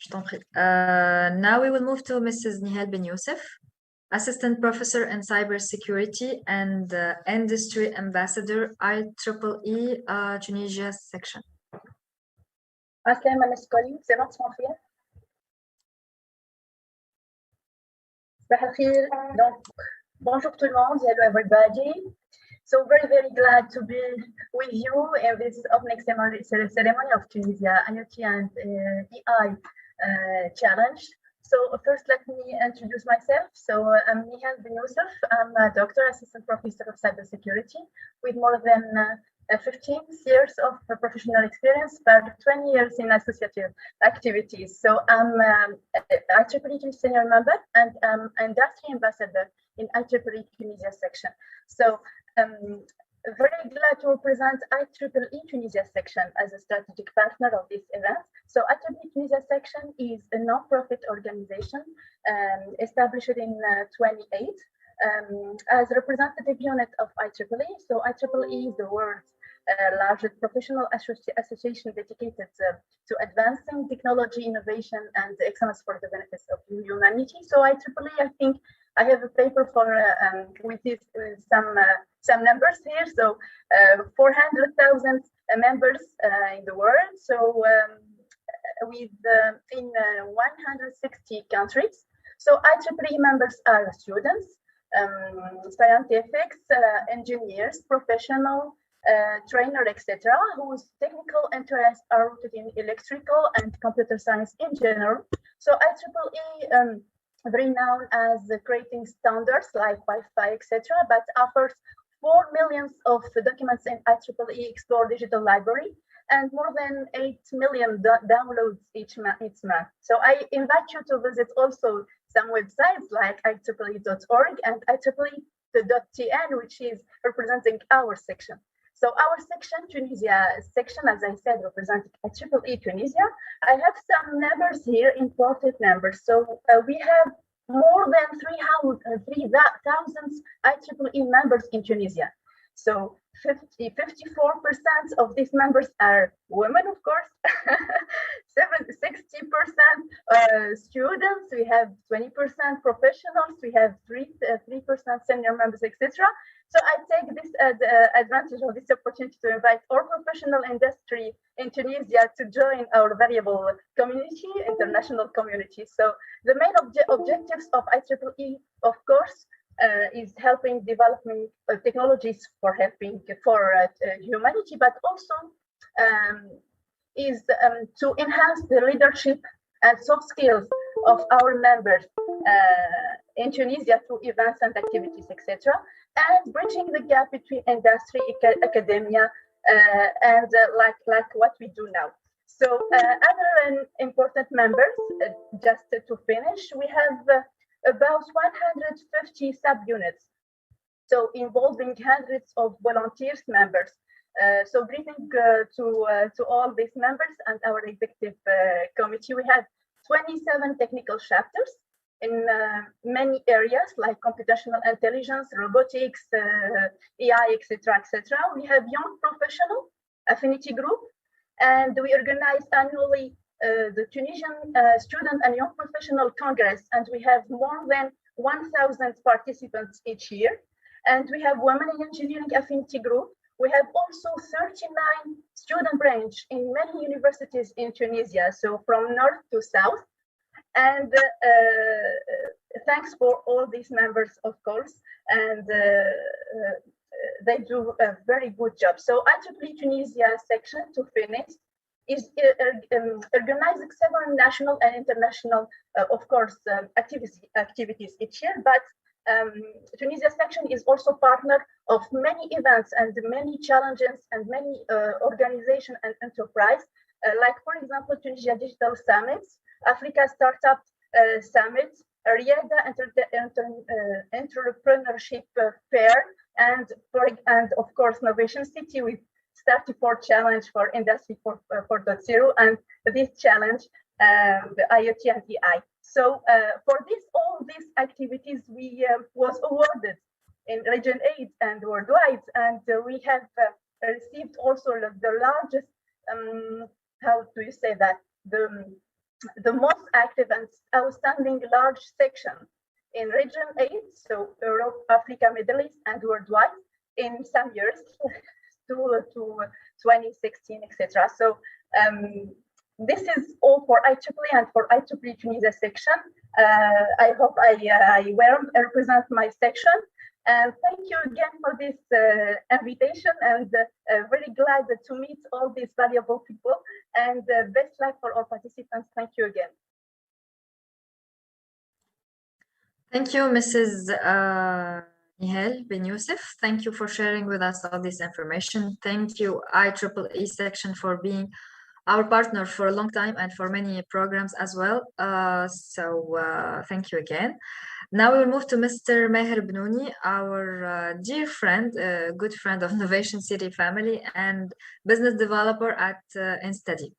Je t'en prie. Now we will move to Mrs. Nihal Ben Youssef, Assistant Professor in Cybersecurity and Industry Ambassador IEEE Tunisia Section. Assalamu alaikum, c'est bon, tu m'entends? Donc, bonjour tout le monde, hello everybody. So very glad to be with you in this opening ceremony of Tunisia IoT and AI Challenge. So first, let me introduce myself. So I'm Nihal Ben Youssef. I'm a doctor, assistant professor of cybersecurity with more than 15 years of professional experience, about 20 years in associative activities. So I'm IEEE senior member and industry ambassador in IEEE Tunisia section. So very glad to represent IEEE Tunisia section as a strategic partner of this event. So IEEE Tunisia section is a non-profit organization established in 28 as a representative unit of IEEE. So IEEE is the world's largest professional association dedicated to advancing technology, innovation, and excellence for the benefits of humanity. So IEEE, I think, I have a paper for with this, some numbers here. So 400,000 members in the world. So with in 160 countries. So IEEE members are students, scientists, engineers, professional, trainer, etc., whose technical interests are rooted in electrical and computer science in general. So IEEE, very known as creating standards like Wi-Fi, etc., but offers 4 million of documents in IEEE Explore digital library and more than 8 million downloads each month. So I invite you to visit also some websites like IEEE.org and IEEE.tn, which is representing our section. So our section, Tunisia section, as I said, representing IEEE Tunisia. I have some numbers here, important numbers. So we have more than 3,000 IEEE members in Tunisia. So 54% of these members are women, of course, 60% students, we have 20% professionals, we have 3% senior members, etc. So I take this advantage of this opportunity to invite all professional industry in Tunisia to join our valuable community, international community. So the main objectives of IEEE, of course, is helping developing technologies for helping humanity, but also is to enhance the leadership and soft skills of our members in Tunisia through events and activities, etc., and bridging the gap between industry, academia, and like what we do now. So other important members, just to finish, we have about 150 subunits, so involving hundreds of volunteers members. So greeting to all these members and our executive committee. We have 27 technical chapters in many areas like computational intelligence, robotics, AI, etc., etc. We have young professional affinity group, and we organize annually the Tunisian Student and Young Professional Congress, and we have more than 1,000 participants each year. And we have Women in Engineering Affinity Group. We have also 39 student branch in many universities in Tunisia, so from north to south. And thanks for all these members, of course, and they do a very good job. So IEEE Tunisia section, to finish, is organizing several national and international, of course, activities each year, but Tunisia section is also partner of many events and many challenges and many organization and enterprise, like, for example, Tunisia Digital Summits, Africa Startup Summit, Riada Entrepreneurship Fair, and of course, Innovation City with 34 challenge for Industry 4.0, and this challenge, the IoT and AI. So for all these activities, we was awarded in Region 8 and worldwide, and we have received also the largest, how do you say that, the most active and outstanding large section in Region 8, so Europe, Africa, Middle East, and worldwide in some years, to 2016, etc. So this is all for IEEE and for IEEE Tunisia section. I hope I well represent my section. And thank you again for this invitation, and very glad to meet all these valuable people, and best luck for all participants. Thank you again. Thank you, Mrs. Nihal Ben Youssef. Thank you for sharing with us all this information. Thank you, IEEE section, for being our partner for a long time and for many programs as well. Thank you again. Now we will move to Mr. Maher Bnouni, our dear friend, good friend of Innovation City family and business developer at InstaDeep.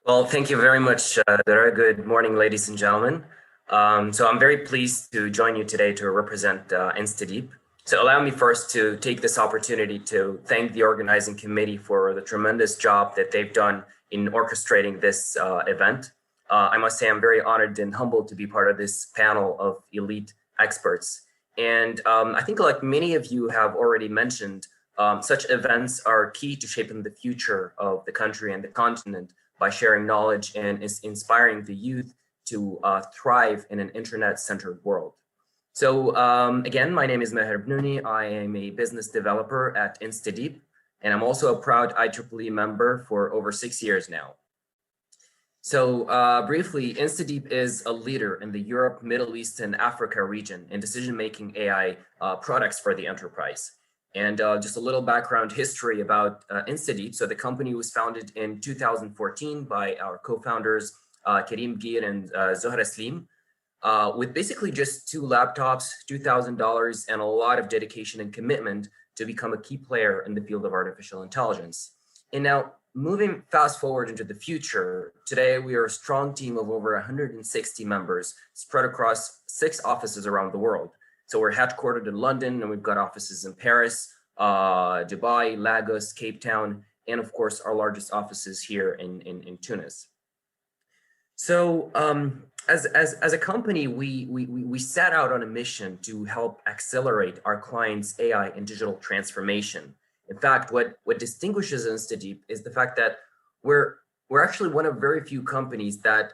Well, thank you very much, Dara. Good morning, ladies and gentlemen. So I'm very pleased to join you today to represent InstaDeep. So allow me first to take this opportunity to thank the organizing committee for the tremendous job that they've done in orchestrating this event. I must say I'm very honored and humbled to be part of this panel of elite experts. And I think like many of you have already mentioned, such events are key to shaping the future of the country and the continent by sharing knowledge and inspiring the youth to thrive in an internet-centered world. So again, my name is Meher Bnouni. I am a business developer at InstaDeep, and I'm also a proud IEEE member for over 6 years now. So briefly, InstaDeep is a leader in the Europe, Middle East, and Africa region in decision-making AI products for the enterprise. And just a little background history about InstaDeep. So the company was founded in 2014 by our co-founders, Karim Gir and Zohra Slim, with basically just 2 laptops, $2,000, and a lot of dedication and commitment to become a key player in the field of artificial intelligence. And now, moving fast forward into the future, today we are a strong team of over 160 members spread across 6 offices around the world. So we're headquartered in London, and we've got offices in Paris, Dubai, Lagos, Cape Town, and of course, our largest offices here in Tunis. So as a company, we set out on a mission to help accelerate our clients' AI and digital transformation. In fact, what distinguishes InstaDeep is the fact that we're actually one of very few companies that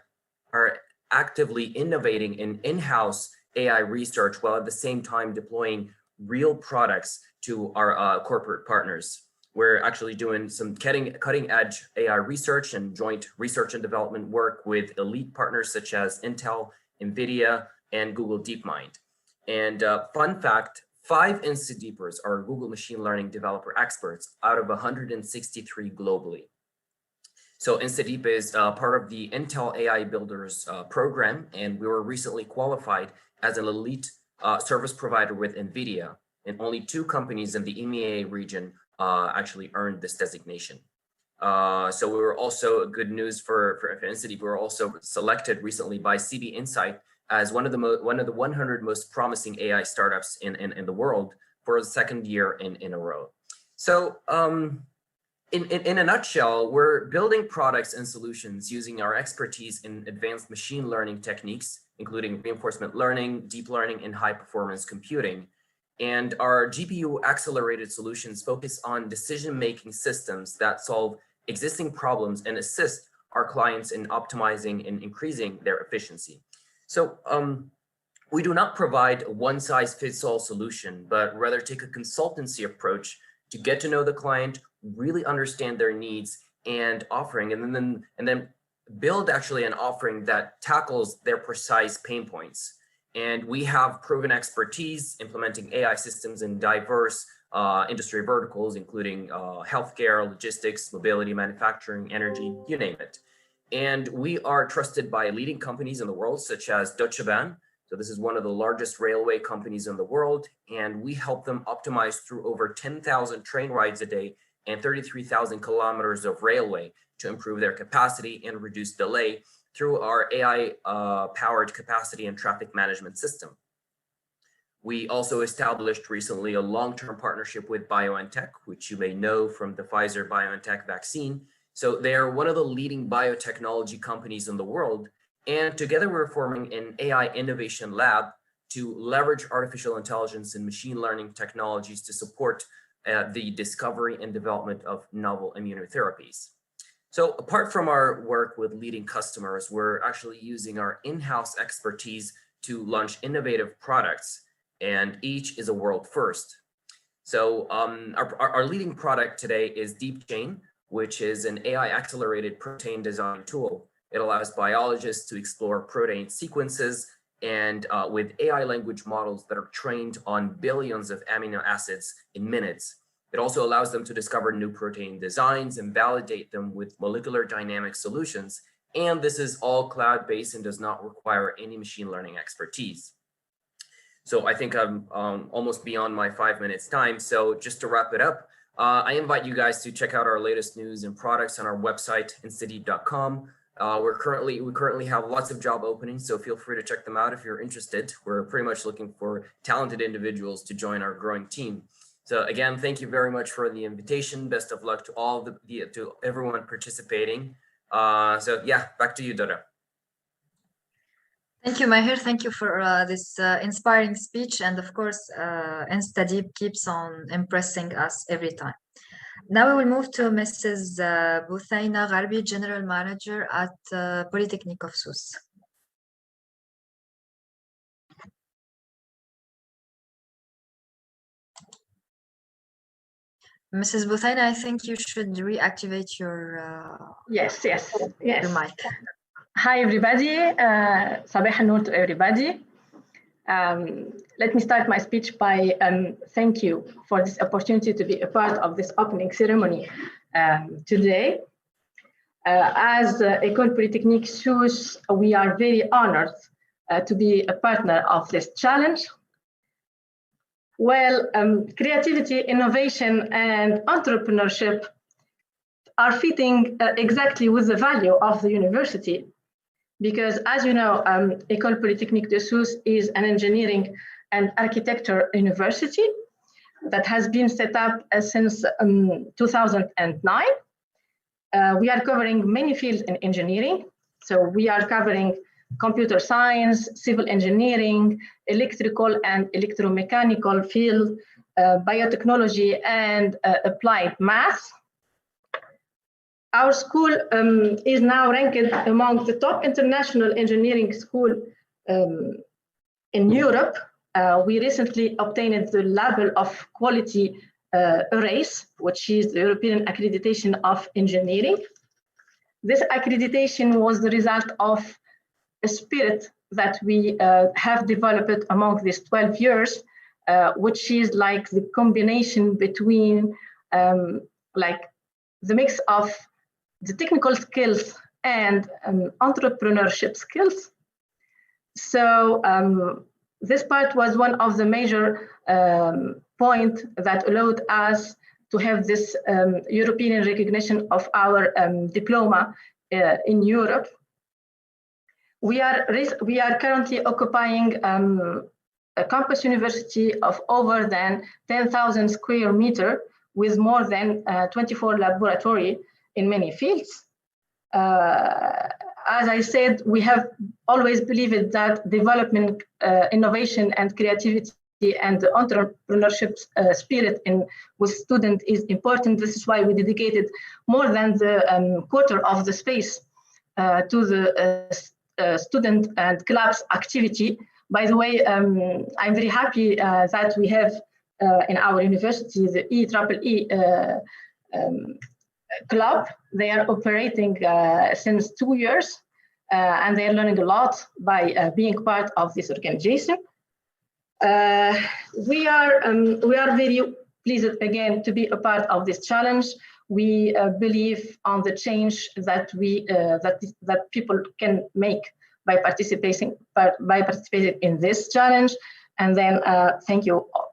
are actively innovating in-house AI research while at the same time deploying real products to our corporate partners. We're actually doing some cutting edge AI research and joint research and development work with elite partners such as Intel, NVIDIA, and Google DeepMind. And fun fact, 5 InstaDeepers are Google machine learning developer experts out of 163 globally. So InstaDeep is part of the Intel AI Builders program, and we were recently qualified as an elite service provider with NVIDIA, and only 2 companies in the EMEA region actually earned this designation. So we were also, good news for InstaDeep, we were also selected recently by CB Insight as one of the 100 most promising AI startups in the world for the 2nd year in a row. So in a nutshell, we're building products and solutions using our expertise in advanced machine learning techniques, including reinforcement learning, deep learning, and high performance computing. And our GPU accelerated solutions focus on decision-making systems that solve existing problems and assist our clients in optimizing and increasing their efficiency. So we do not provide a one-size-fits-all solution, but rather take a consultancy approach to get to know the client, really understand their needs and offering, and then build actually an offering that tackles their precise pain points. And we have proven expertise implementing AI systems in diverse industry verticals, including healthcare, logistics, mobility, manufacturing, energy, you name it. And we are trusted by leading companies in the world, such as Deutsche Bahn. So this is one of the largest railway companies in the world. And we help them optimize through over 10,000 train rides a day and 33,000 kilometers of railway to improve their capacity and reduce delay through our AI-powered capacity and traffic management system. We also established recently a long-term partnership with BioNTech, which you may know from the Pfizer-BioNTech vaccine. So they are one of the leading biotechnology companies in the world. And together we're forming an AI innovation lab to leverage artificial intelligence and machine learning technologies to support the discovery and development of novel immunotherapies. So apart from our work with leading customers, we're actually using our in-house expertise to launch innovative products, and each is a world first. So our leading product today is DeepChain, which is an AI accelerated protein design tool. It allows biologists to explore protein sequences and with AI language models that are trained on billions of amino acids in minutes. It also allows them to discover new protein designs and validate them with molecular dynamic solutions. And this is all cloud-based and does not require any machine learning expertise. So I think I'm almost beyond my 5 minutes time. So just to wrap it up, I invite you guys to check out our latest news and products on our website, instadeep.com. We currently have lots of job openings, so feel free to check them out if you're interested. We're pretty much looking for talented individuals to join our growing team. So again, thank you very much for the invitation. Best of luck to to everyone participating. So yeah, back to you, Dora. Thank you, Mahir. Thank you for this inspiring speech. And of course, InstaDeep keeps on impressing us every time. Now we will move to Mrs. Buthaina Gharbi, General Manager at Polytechnic of Sousse. Mrs. Buthaina, I think you should reactivate your yes. Your mic. Hi, everybody. Sabah al-Noor to everybody. Let me start my speech by thank you for this opportunity to be a part of this opening ceremony today. As École Polytechnique Sousse, we are very honored to be a partner of this challenge. Well, creativity, innovation, and entrepreneurship are fitting exactly with the value of the university. Because as you know, École Polytechnique de Sousse is an engineering and architecture university that has been set up since 2009. We are covering many fields in engineering. So we are covering computer science, civil engineering, electrical and electromechanical field, biotechnology, and applied math. Our school is now ranked among the top international engineering school in Europe. We recently obtained the label of quality ARACE, which is the European Accreditation of Engineering. This accreditation was the result of a spirit that we have developed among these 12 years, which is like the combination between like the mix of the technical skills and entrepreneurship skills. So this part was one of the major points that allowed us to have this European recognition of our diploma in Europe. We are currently occupying a campus university of over than 10,000 square meters with more than 24 laboratories in many fields. As I said, we have always believed that development, innovation, and creativity and the entrepreneurship spirit with students is important. This is why we dedicated more than the quarter of the space to the student and clubs activity. By the way, I'm very happy that we have in our university the EEE club. They are operating since 2 years, and they are learning a lot by being part of this organization. We are very pleased again to be a part of this challenge. We believe on the change that that people can make by participating in this challenge. And then thank you all.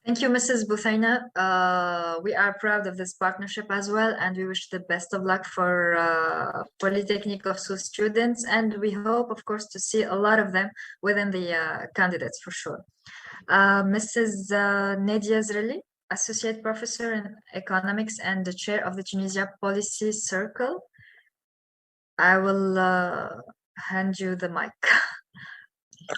Thank you, Mrs. Buthaina. We are proud of this partnership as well, and we wish the best of luck for Polytechnic of Sousse students. And we hope, of course, to see a lot of them within the candidates for sure. Mrs. Nadia Zreli, Associate Professor in Economics and the Chair of the Tunisia Policy Circle. I will hand you the mic.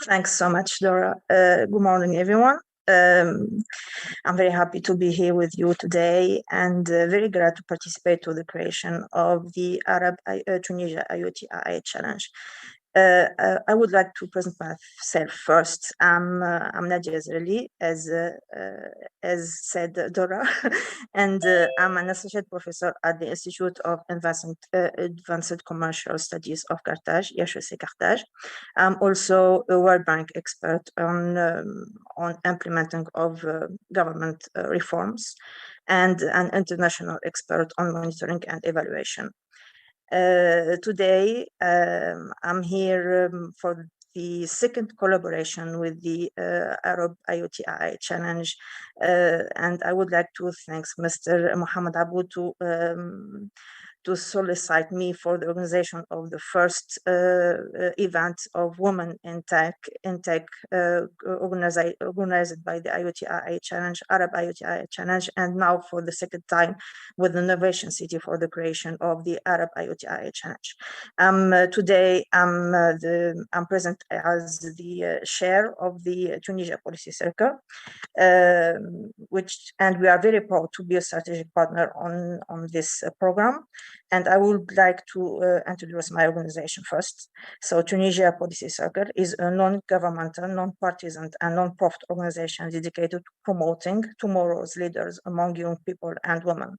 Thanks so much, Dora. Good morning, everyone. I'm very happy to be here with you today and very glad to participate to the creation of the Tunisia IOT AI Challenge. I would like to present myself first. I'm Nadia Zreli, as said Dora, and I'm an associate professor at the Institute of Advanced Commercial Studies of Carthage, HEC Carthage. I'm also a World Bank expert on implementing of government reforms and an international expert on monitoring and evaluation. Today, I'm here for the second collaboration with the Arab IoT AI Challenge, and I would like to thank Mr. Mohammed Abou to solicit me for the organization of the first event of women in tech organized by the IoT AI Challenge, Arab IoT AI Challenge, and now for the second time with the Innovation City for the creation of the Arab IoT AI Challenge. Today, I'm present as the chair of the Tunisia Policy Circle, and we are very proud to be a strategic partner on this program. And I would like to introduce my organization first. So Tunisia Policy Circle is a non-governmental, non-partisan, and non-profit organization dedicated to promoting tomorrow's leaders among young people and women.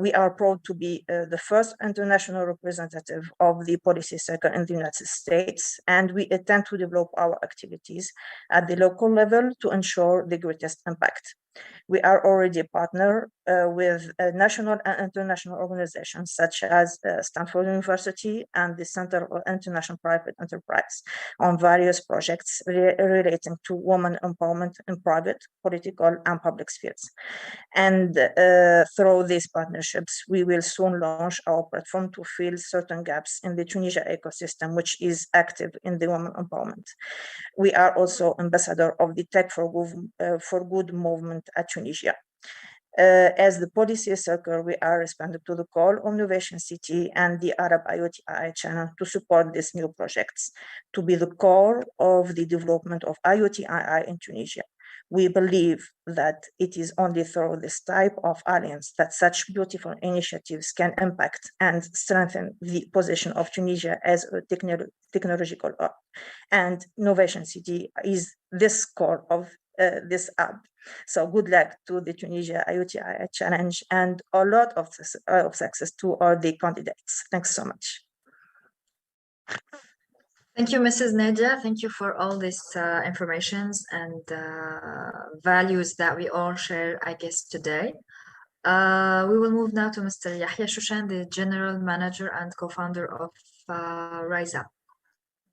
We are proud to be the first international representative of the policy circle in the United States, and we intend to develop our activities at the local level to ensure the greatest impact. We are already a partner with national and international organizations such as Stanford University and the Center for International Private Enterprise on various projects relating to women empowerment in private, political, and public spheres. And through these partnerships, we will soon launch our platform to fill certain gaps in the Tunisia ecosystem, which is active in the women empowerment. We are also ambassador of the Tech for Good movement at Tunisia. As the policy circle, we are responding to the call of Innovation City and the Arab IoT AI Channel to support these new projects, to be the core of the development of IoT AI in Tunisia. We believe that it is only through this type of alliance that such beautiful initiatives can impact and strengthen the position of Tunisia as a technological hub. And Innovation City is this core of this hub. So good luck to the Tunisia IoT AI Challenge and a lot of success to all the candidates. Thanks so much. Thank you, Mrs. Nadia. Thank you for all these informations and values that we all share, I guess, today. We will move now to Mr. Yahya Shushan, the General Manager and Co-founder of Rise Up.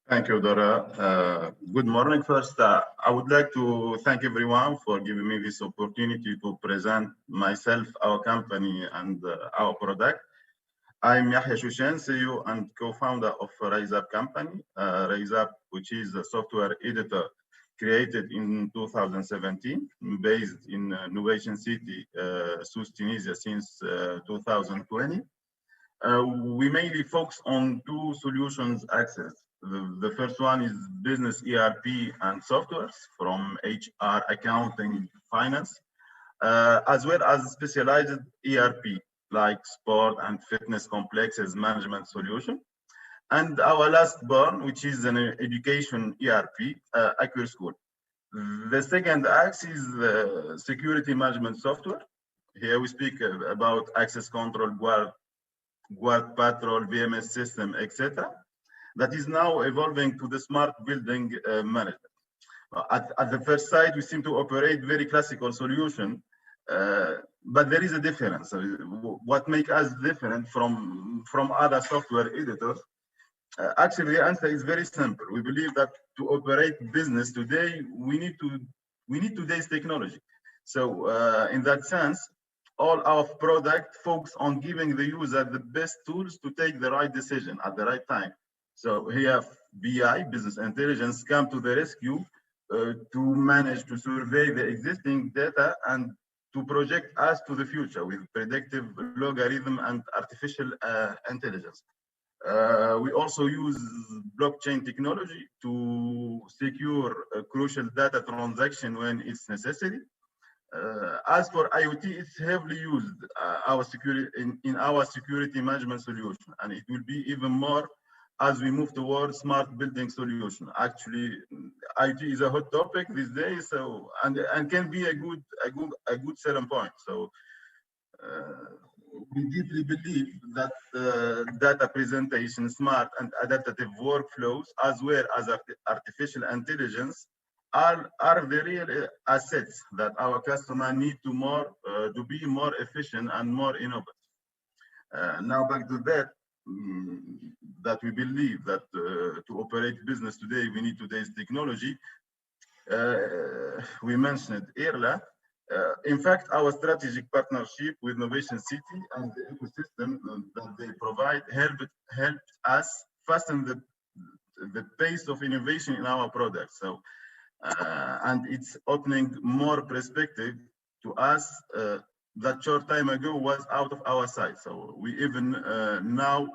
Thank you, Dora. Good morning. First, I would like to thank everyone for giving me this opportunity to present myself, our company, and our product. I'm Yahya Shushan, CEO and co-founder of Rise Up company. Rise Up, which is a software editor created in 2017, based in Innovation City, South Tunisia since 2020. We mainly focus on two solutions access. The first one is business ERP and softwares from HR, accounting, finance, as well as specialized ERP like sport and fitness complexes management solution. And our last born, which is an education ERP, Accure School. The second axis is security management software. Here we speak about access control, guard patrol, VMS system, etc. That is now evolving to the smart building management. At the first sight, we seem to operate very classical solution, but there is a difference. What makes us different from other software editors? Actually, the answer is very simple. We believe that to operate business today, we need today's technology. So in that sense, all our product focus on giving the user the best tools to take the right decision at the right time. So here, BI, business intelligence, come to the rescue to manage to survey the existing data and to project us to the future with predictive logarithm and artificial intelligence. We also use blockchain technology to secure crucial data transaction when it's necessary. As for IoT, it's heavily used in our security management solution, and it will be even more as we move towards smart building solution. Actually, IoT is a hot topic these days, so and can be a good selling point. So we deeply believe that data presentation, smart and adaptive workflows, as well as artificial intelligence, are the real assets that our customer need to be more efficient and more innovative. Now back to that we believe that to operate business today, we need today's technology. We mentioned it earlier. In fact, our strategic partnership with Innovation City and the ecosystem that they provide helped us fasten the pace of innovation in our products. So, and it's opening more perspective to us that short time ago was out of our sight. So we even now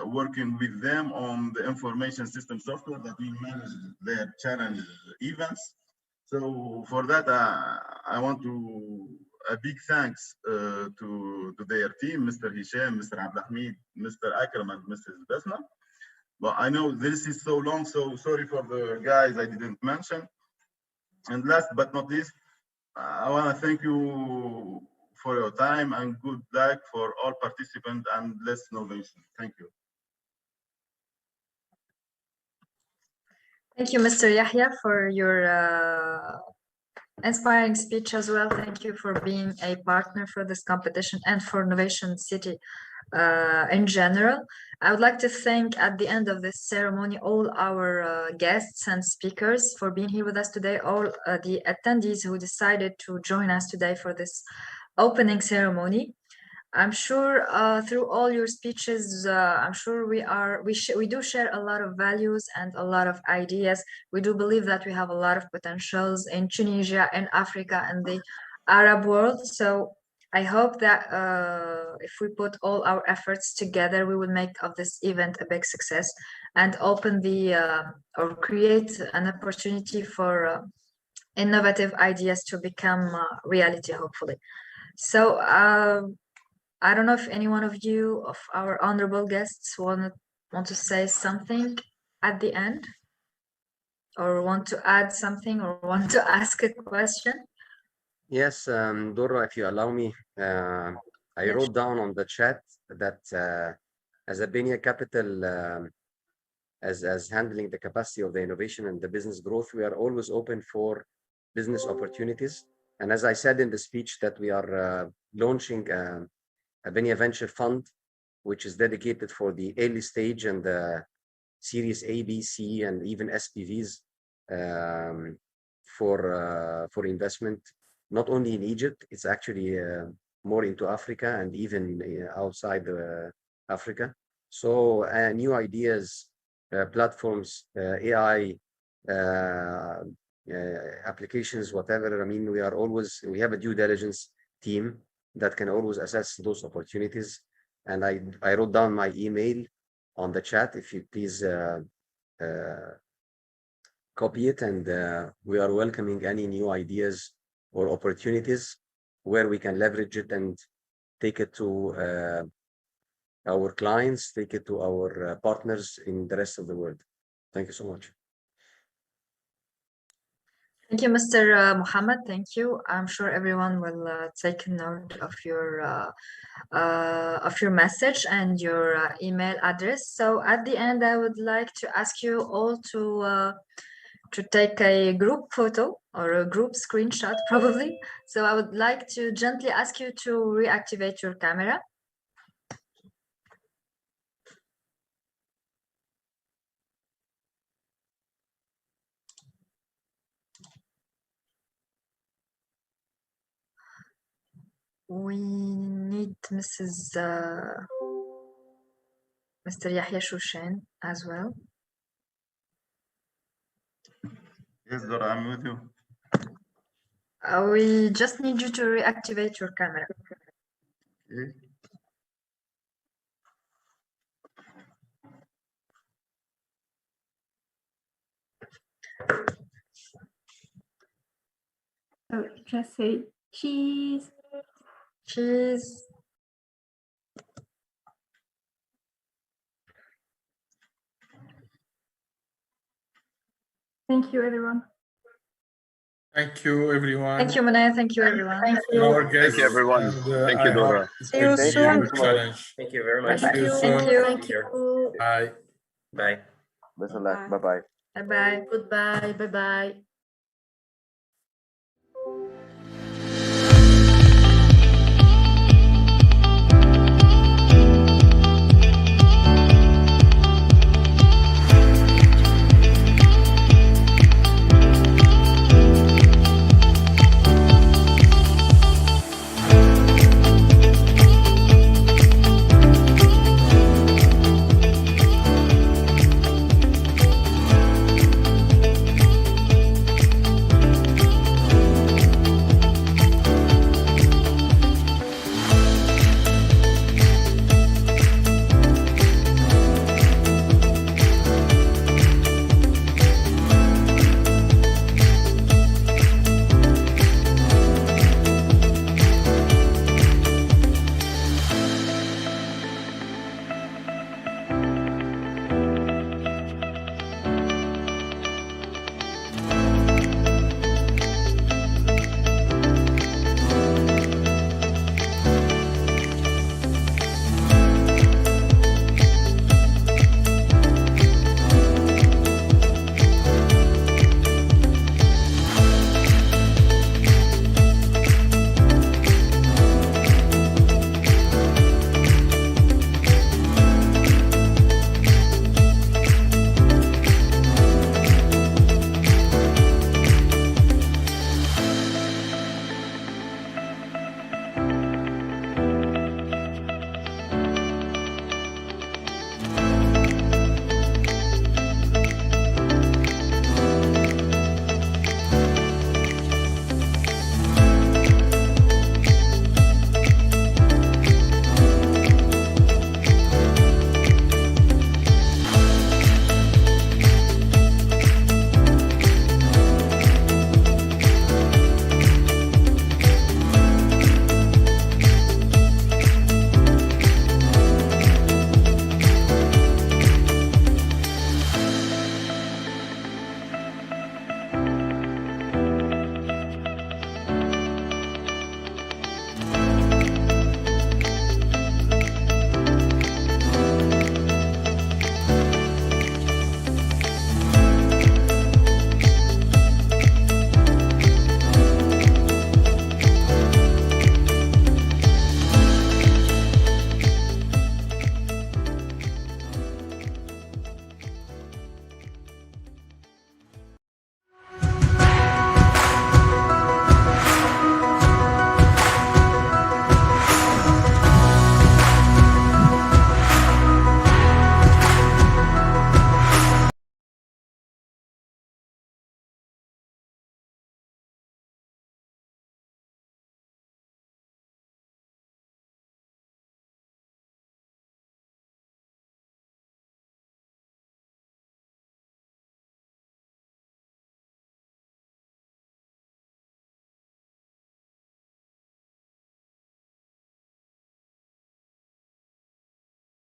working with them on the information system software that we manage their challenge events. So for that, I want to a big thanks to their team, Mr. Hisham, Mr. Abdulhamid, Mr. Akram, and Mrs. Basma. But I know this is so long, so sorry for the guys I didn't mention. And last but not least, I want to thank you for your time and good luck for all participants and less innovation. Thank you. Thank you, Mr. Yahya, for your inspiring speech as well. Thank you for being a partner for this competition and for Innovation City in general. I would like to thank at the end of this ceremony all our guests and speakers for being here with us today, all the attendees who decided to join us today for this opening ceremony. I'm sure through all your speeches, I'm sure we do share a lot of values and a lot of ideas. We do believe that we have a lot of potentials in Tunisia, in Africa, and the Arab world. So I hope that if we put all our efforts together, we will make of this event a big success and open the or create an opportunity for innovative ideas to become reality, hopefully. So I don't know if any one of you, of our honorable guests, want to say something at the end, or want to add something, or want to ask a question. Yes, Dora, if you allow me, I wrote down on the chat that as a Benia Capital, as handling the capacity of the innovation and the business growth, we are always open for business opportunities. And as I said in the speech, that we are launching a Benia Venture Fund, which is dedicated for the early stage and the Series A, B, C, and even SPVs for investment, not only in Egypt. It's actually more into Africa and even outside Africa. So new ideas, platforms, AI, applications, whatever. I mean, we have a due diligence team that can always assess those opportunities. And I wrote down my email on the chat, if you please copy it. And we are welcoming any new ideas or opportunities where we can leverage it and take it to our clients, take it to our partners in the rest of the world. Thank you so much. Thank you, Mr. Muhammad. Thank you. I'm sure everyone will take note of your message and your email address. So at the end, I would like to ask you all to take a group photo or a group screenshot, probably. So I would like to gently ask you to reactivate your camera. We need Mr. Yahya Shushan as well. Yes, Dora, I'm with you. We just need you to reactivate your camera. Okay. So just say cheese. Cheese. Thank you, everyone. Thank you, everyone. Thank you, Manaya. Thank you, everyone. Thank you. Our guests, Thank you, everyone. and, Thank you, Dora. See you soon. Challenge. Thank you very much. Thank you. Thank you. Thank you. Bye. Bye. Best of luck. Bye-bye. Bye-bye. Goodbye. Bye-bye.